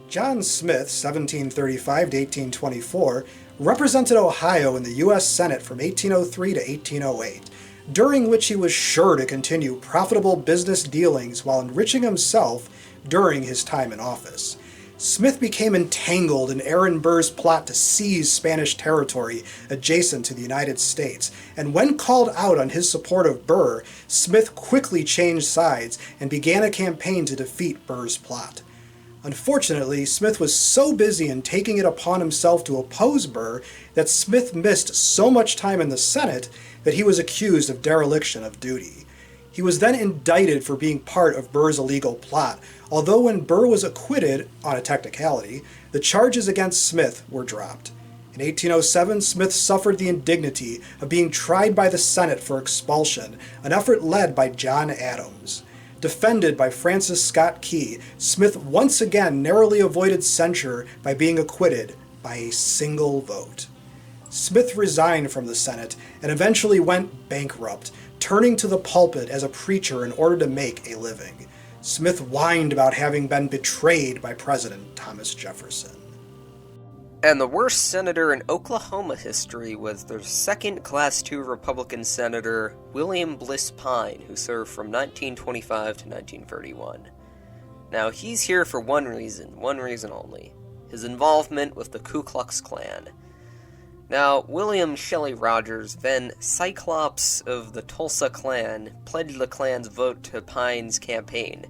Speaker 5: John Smith, 1735 to 1824, represented Ohio in the U.S. Senate from 1803 to 1808, during which he was sure to continue profitable business dealings while enriching himself during his time in office. Smith became entangled in Aaron Burr's plot to seize Spanish territory adjacent to the United States, and when called out on his support of Burr, Smith quickly changed sides and began a campaign to defeat Burr's plot. Unfortunately, Smith was so busy in taking it upon himself to oppose Burr that Smith missed so much time in the Senate that he was accused of dereliction of duty. He was then indicted for being part of Burr's illegal plot, although when Burr was acquitted, on a technicality, the charges against Smith were dropped. In 1807, Smith suffered the indignity of being tried by the Senate for expulsion, an effort led by John Adams. Defended by Francis Scott Key, Smith once again narrowly avoided censure by being acquitted by a single vote. Smith resigned from the Senate and eventually went bankrupt, turning to the pulpit as a preacher in order to make a living. Smith whined about having been betrayed by President Thomas Jefferson.
Speaker 1: And the worst senator in Oklahoma history was their second Class II Republican Senator, William Bliss Pine, who served from 1925 to 1931. Now, he's here for one reason only: his involvement with the Ku Klux Klan. Now, William Shelley Rogers, then Cyclops of the Tulsa Klan, pledged the Klan's vote to Pine's campaign,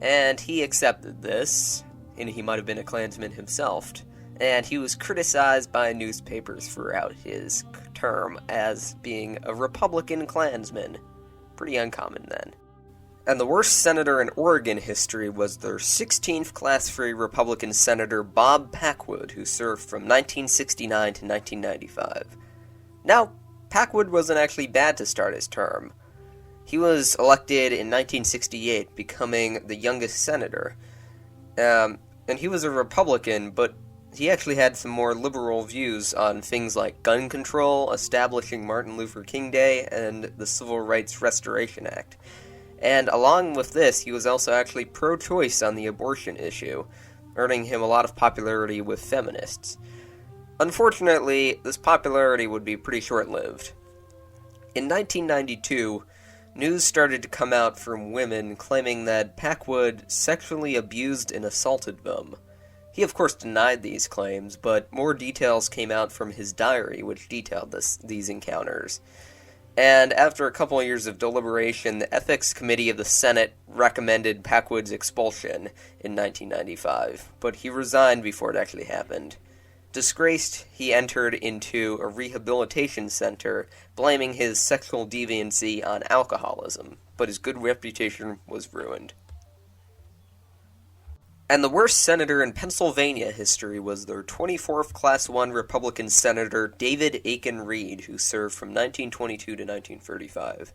Speaker 1: and he accepted this, and he might have been a Klansman himself, and he was criticized by newspapers throughout his term as being a Republican Klansman. Pretty uncommon then. And the worst senator in Oregon history was their 16th Class-free Republican Senator Bob Packwood, who served from 1969 to 1995. Now, Packwood wasn't actually bad to start his term. He was elected in 1968, becoming the youngest senator. And he was a Republican, but he actually had some more liberal views on things like gun control, establishing Martin Luther King Day, and the Civil Rights Restoration Act. And along with this, he was also actually pro-choice on the abortion issue, earning him a lot of popularity with feminists. Unfortunately, this popularity would be pretty short-lived. In 1992, news started to come out from women claiming that Packwood sexually abused and assaulted them. He of course denied these claims, but more details came out from his diary which detailed these encounters. And after a couple of years of deliberation, the Ethics Committee of the Senate recommended Packwood's expulsion in 1995, but he resigned before it actually happened. Disgraced, he entered into a rehabilitation center, blaming his sexual deviancy on alcoholism, but his good reputation was ruined. And the worst senator in Pennsylvania history was their 24th Class I Republican Senator David Aiken Reed, who served from 1922 to 1935.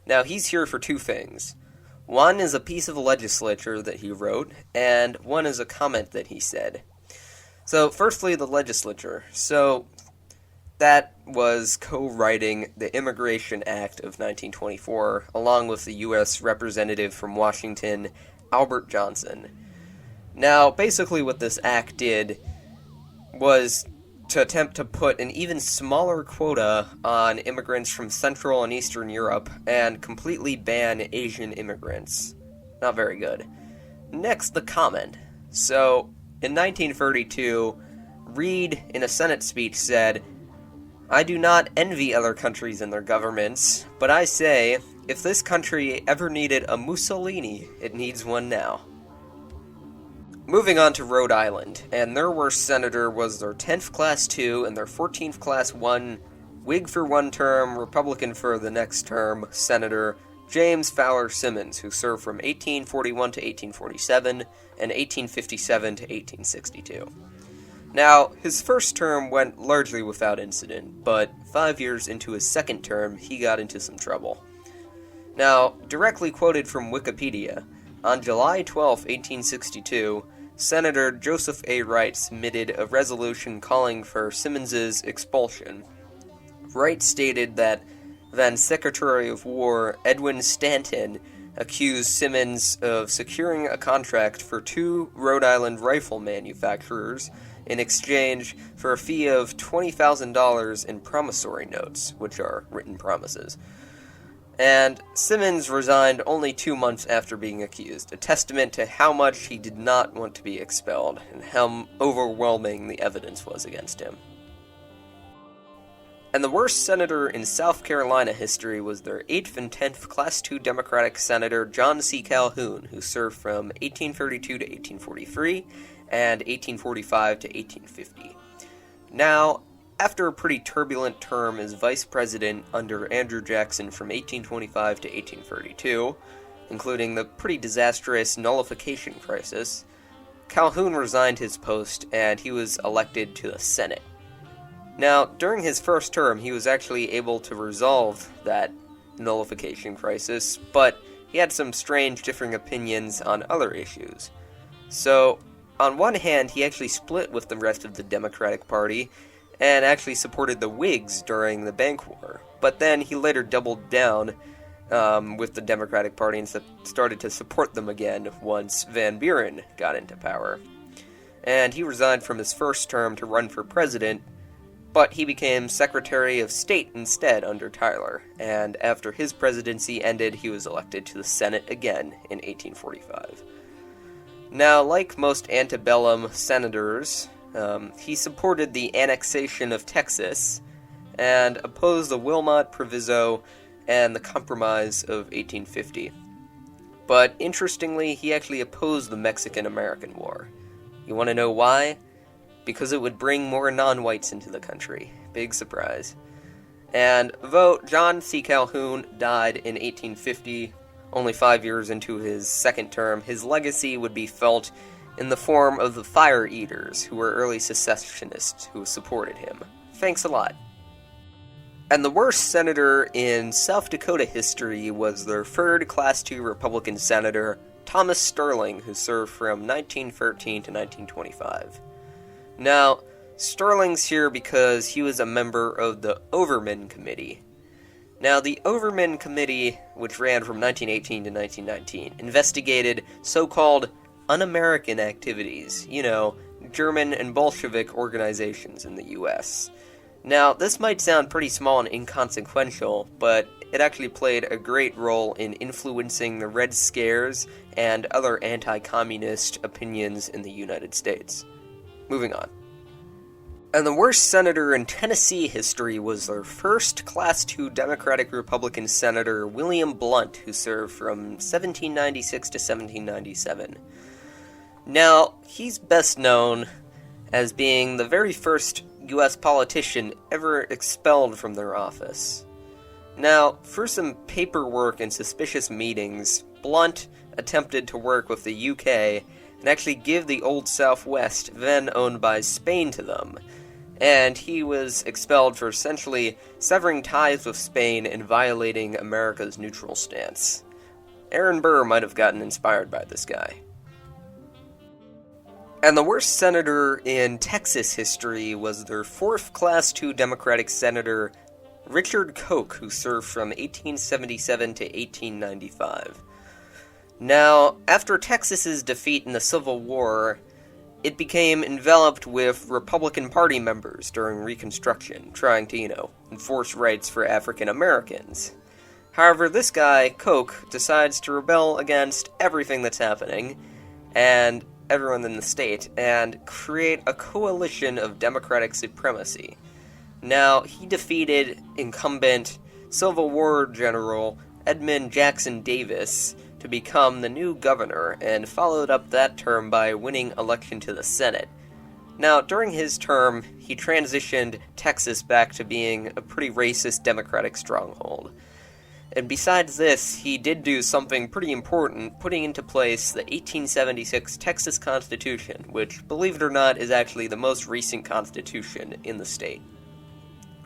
Speaker 1: Now, he's here for two things. One is a piece of legislature that he wrote, and one is a comment that he said. So, firstly, the legislature. So, that was co-writing the Immigration Act of 1924, along with the U.S. Representative from Washington, Albert Johnson. Now, basically what this act did was to attempt to put an even smaller quota on immigrants from Central and Eastern Europe and completely ban Asian immigrants. Not very good. Next, the comment. So, in 1932, Reed, in a Senate speech, said, "I do not envy other countries and their governments, but I say, if this country ever needed a Mussolini, it needs one now." Moving on to Rhode Island, and their worst senator was their 10th Class II and their 14th Class I, Whig for one term, Republican for the next term, Senator James Fowler Simmons, who served from 1841 to 1847 and 1857 to 1862. Now, his first term went largely without incident, but 5 years into his second term, he got into some trouble. Now, directly quoted from Wikipedia, on July 12, 1862, Senator Joseph A. Wright submitted a resolution calling for Simmons's expulsion. Wright stated that then Secretary of War Edwin Stanton accused Simmons of securing a contract for 2 Rhode Island rifle manufacturers in exchange for a fee of $20,000 in promissory notes, which are written promises. And Simmons resigned only 2 months after being accused, a testament to how much he did not want to be expelled, and how overwhelming the evidence was against him. And the worst senator in South Carolina history was their 8th and 10th Class II Democratic Senator John C. Calhoun, who served from 1832 to 1843 and 1845 to 1850. Now, after a pretty turbulent term as vice president under Andrew Jackson from 1825 to 1832, including the pretty disastrous nullification crisis, Calhoun resigned his post and he was elected to the Senate. Now, during his first term, he was actually able to resolve that nullification crisis, but he had some strange differing opinions on other issues. So, on one hand, he actually split with the rest of the Democratic Party, and actually supported the Whigs during the Bank War. But then he later doubled down with the Democratic Party and started to support them again once Van Buren got into power. And he resigned from his first term to run for president, but he became Secretary of State instead under Tyler, and after his presidency ended, he was elected to the Senate again in 1845. Now, like most antebellum senators, he supported the annexation of Texas and opposed the Wilmot Proviso and the Compromise of 1850. But interestingly, he actually opposed the Mexican-American War. You want to know why? Because it would bring more non-whites into the country. Big surprise. And though John C. Calhoun died in 1850, only 5 years into his second term, his legacy would be felt in the form of the Fire Eaters, who were early secessionists who supported him. Thanks a lot. And the worst senator in South Dakota history was their 3rd Class II Republican Senator, Thomas Sterling, who served from 1913 to 1925. Now, Sterling's here because he was a member of the Overman Committee. Now, the Overman Committee, which ran from 1918 to 1919, investigated so-called un-American activities, German and Bolshevik organizations in the U.S. Now, this might sound pretty small and inconsequential, but it actually played a great role in influencing the Red Scares and other anti-communist opinions in the United States. Moving on. And the worst senator in Tennessee history was their first Class II Democratic-Republican Senator, William Blount, who served from 1796 to 1797. Now, he's best known as being the very first U.S. politician ever expelled from their office. Now, for some paperwork and suspicious meetings, Blount attempted to work with the UK and actually give the Old Southwest, then owned by Spain, to them. And he was expelled for essentially severing ties with Spain and violating America's neutral stance. Aaron Burr might have gotten inspired by this guy. And the worst senator in Texas history was their fourth Class II Democratic Senator, Richard Koch, who served from 1877 to 1895. Now, after Texas's defeat in the Civil War, it became enveloped with Republican Party members during Reconstruction, trying to, enforce rights for African Americans. However, this guy, Koch, decides to rebel against everything that's happening, and everyone in the state, and create a coalition of Democratic supremacy. Now, he defeated incumbent Civil War General Edmund Jackson Davis to become the new governor, and followed up that term by winning election to the Senate. Now, during his term, he transitioned Texas back to being a pretty racist Democratic stronghold. And besides this, he did do something pretty important, putting into place the 1876 Texas Constitution, which, believe it or not, is actually the most recent constitution in the state.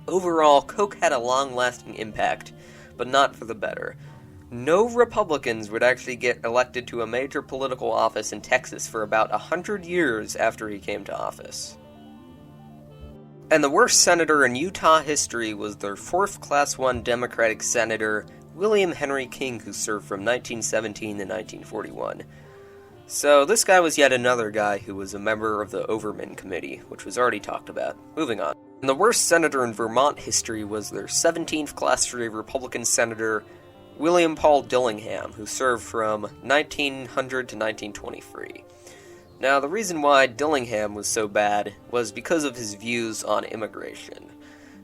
Speaker 1: Overall, Koch had a long-lasting impact, but not for the better. No Republicans would actually get elected to a major political office in Texas for about 100 years after he came to office. And the worst senator in Utah history was their fourth Class I Democratic Senator, William Henry King, who served from 1917 to 1941. So this guy was yet another guy who was a member of the Overman Committee, which was already talked about. Moving on. And the worst senator in Vermont history was their 17th Class III Republican Senator, William Paul Dillingham, who served from 1900 to 1923. Now, the reason why Dillingham was so bad was because of his views on immigration.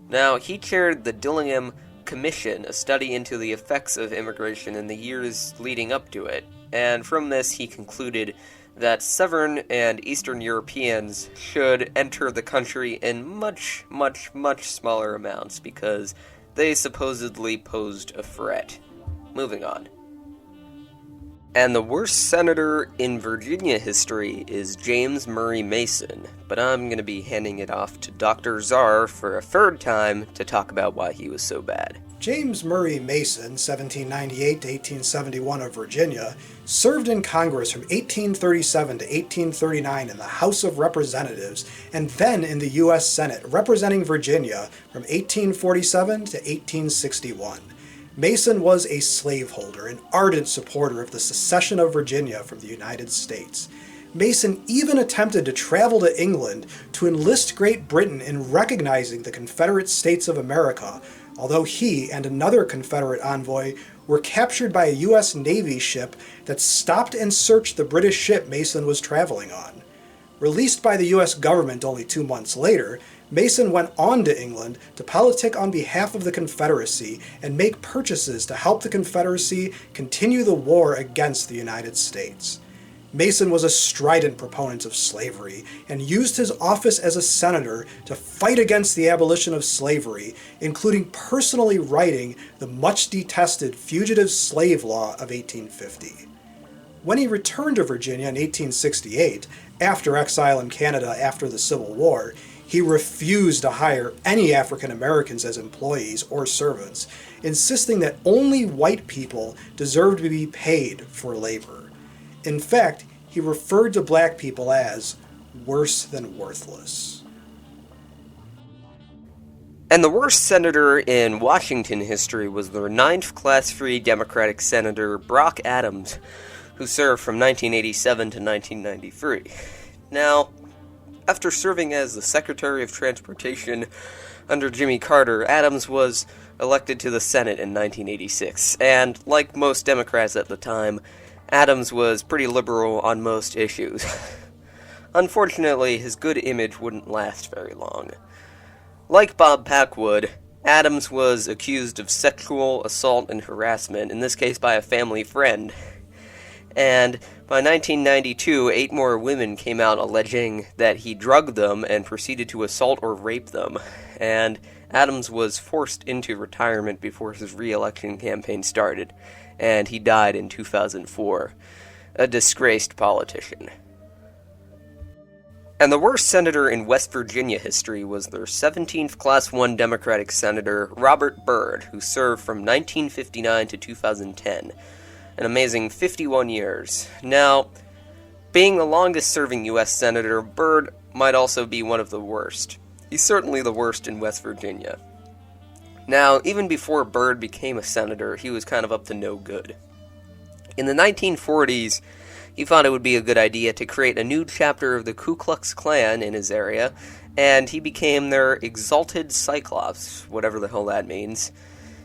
Speaker 1: Now, he chaired the Dillingham Commission, a study into the effects of immigration in the years leading up to it, and from this he concluded that Southern and Eastern Europeans should enter the country in much, much, much smaller amounts because they supposedly posed a threat. Moving on. And the worst senator in Virginia history is James Murray Mason, but I'm going to be handing it off to Dr. Czar for a third time to talk about why he was so bad.
Speaker 5: James Murray Mason, 1798 to 1871 of Virginia, served in Congress from 1837 to 1839 in the House of Representatives and then in the U.S. Senate, representing Virginia from 1847 to 1861. Mason was a slaveholder, an ardent supporter of the secession of Virginia from the United States. Mason even attempted to travel to England to enlist Great Britain in recognizing the Confederate States of America, although he and another Confederate envoy were captured by a U.S. Navy ship that stopped and searched the British ship Mason was traveling on. Released by the U.S. government only 2 months later, Mason went on to England to politic on behalf of the Confederacy and make purchases to help the Confederacy continue the war against the United States. Mason was a strident proponent of slavery and used his office as a senator to fight against the abolition of slavery, including personally writing the much detested Fugitive Slave Law of 1850. When he returned to Virginia in 1868, after exile in Canada after the Civil War, he refused to hire any African Americans as employees or servants, insisting that only white people deserved to be paid for labor. In fact, he referred to black people as worse than worthless.
Speaker 1: And the worst senator in Washington history was their 9th Class III Democratic Senator, Brock Adams, who served from 1987 to 1993. Now, after serving as the Secretary of Transportation under Jimmy Carter, Adams was elected to the Senate in 1986, and like most Democrats at the time, Adams was pretty liberal on most issues. Unfortunately, his good image wouldn't last very long. Like Bob Packwood, Adams was accused of sexual assault and harassment, in this case by a family friend. And by 1992, 8 more women came out alleging that he drugged them and proceeded to assault or rape them. And Adams was forced into retirement before his re-election campaign started, and he died in 2004. A disgraced politician. And the worst senator in West Virginia history was their 17th Class I Democratic Senator, Robert Byrd, who served from 1959 to 2010. An amazing 51 years. Now, being the longest-serving U.S. Senator, Byrd might also be one of the worst. He's certainly the worst in West Virginia. Now, even before Byrd became a senator, he was kind of up to no good. In the 1940s, he thought it would be a good idea to create a new chapter of the Ku Klux Klan in his area, and he became their exalted Cyclops, whatever the hell that means.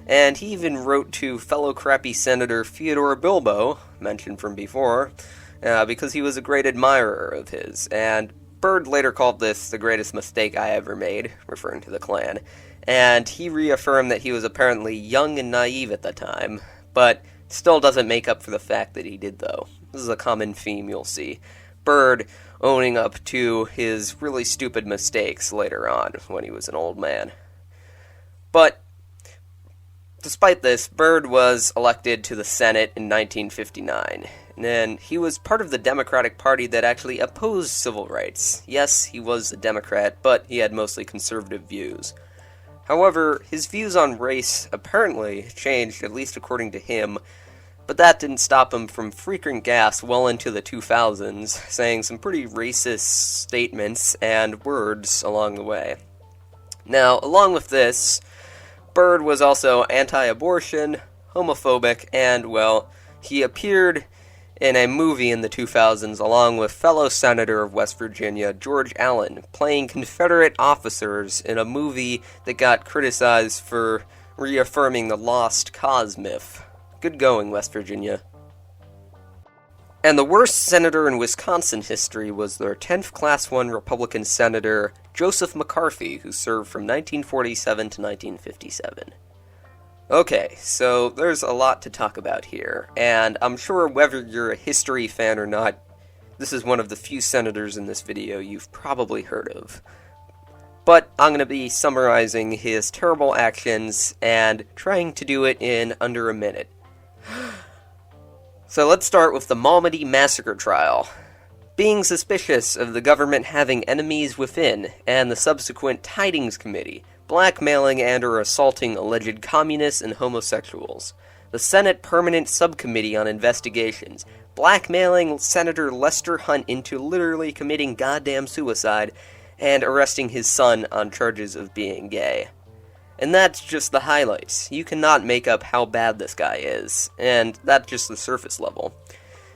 Speaker 1: And he even wrote to fellow crappy Senator Theodore Bilbo, mentioned from before, because he was a great admirer of his, and Byrd later called this the greatest mistake I ever made, referring to the Klan, and he reaffirmed that he was apparently young and naive at the time, but still doesn't make up for the fact that he did, though. This is a common theme you'll see. Byrd owning up to his really stupid mistakes later on, when he was an old man. But despite this, Byrd was elected to the Senate in 1959, and he was part of the Democratic Party that actually opposed civil rights. Yes, he was a Democrat, but he had mostly conservative views. However, his views on race apparently changed, at least according to him, but that didn't stop him from freaking gas well into the 2000s, saying some pretty racist statements and words along the way. Now, along with this, Byrd was also anti-abortion, homophobic, and, well, he appeared in a movie in the 2000s along with fellow Senator of West Virginia, George Allen, playing Confederate officers in a movie that got criticized for reaffirming the Lost Cause myth. Good going, West Virginia. And the worst senator in Wisconsin history was their 10th Class I Republican Senator, Joseph McCarthy, who served from 1947 to 1957. Okay, so there's a lot to talk about here, and I'm sure whether you're a history fan or not, this is one of the few senators in this video you've probably heard of. But I'm going to be summarizing his terrible actions and trying to do it in under a minute. So let's start with the Malmedy Massacre trial. Being suspicious of the government having enemies within, and the subsequent Tidings Committee, blackmailing and or assaulting alleged communists and homosexuals. The Senate Permanent Subcommittee on Investigations, blackmailing Senator Lester Hunt into literally committing goddamn suicide, and arresting his son on charges of being gay. And that's just the highlights. You cannot make up how bad this guy is, and that's just the surface level.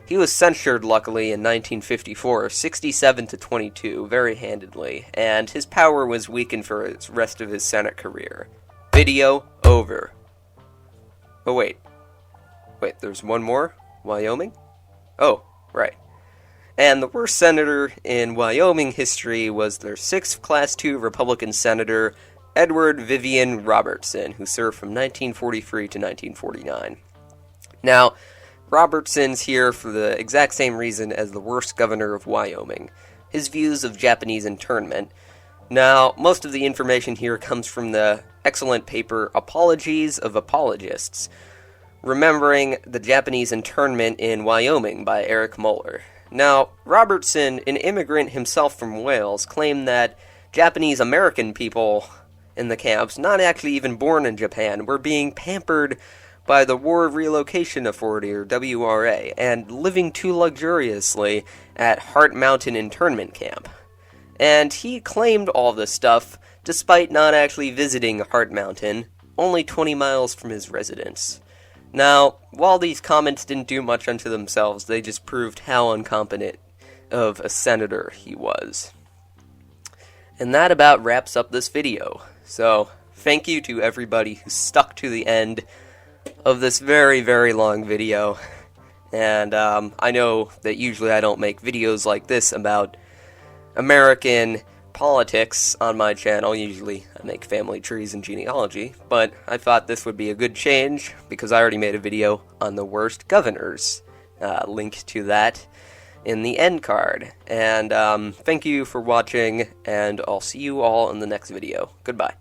Speaker 1: He was censured, luckily, in 1954, 67 to 22, very handedly, and his power was weakened for the rest of his Senate career. Video over. Oh, wait, there's one more? Wyoming? Oh, right. And the worst senator in Wyoming history was their 6th Class II Republican Senator, Edward Vivian Robertson, who served from 1943 to 1949. Now, Robertson's here for the exact same reason as the worst governor of Wyoming, his views of Japanese internment. Now, most of the information here comes from the excellent paper Apologies of Apologists, Remembering the Japanese Internment in Wyoming by Eric Muller. Now, Robertson, an immigrant himself from Wales, claimed that Japanese American people in the camps, not actually even born in Japan, were being pampered by the War Relocation Authority, or WRA, and living too luxuriously at Heart Mountain Internment Camp. And he claimed all this stuff, despite not actually visiting Heart Mountain, only 20 miles from his residence. Now, while these comments didn't do much unto themselves, they just proved how incompetent of a senator he was. And that about wraps up this video. So, thank you to everybody who stuck to the end of this very, very long video. And I know that usually I don't make videos like this about American politics on my channel. Usually I make family trees and genealogy, but I thought this would be a good change because I already made a video on the worst governors. Link to that in the end card. And thank you for watching, and I'll see you all in the next video. Goodbye.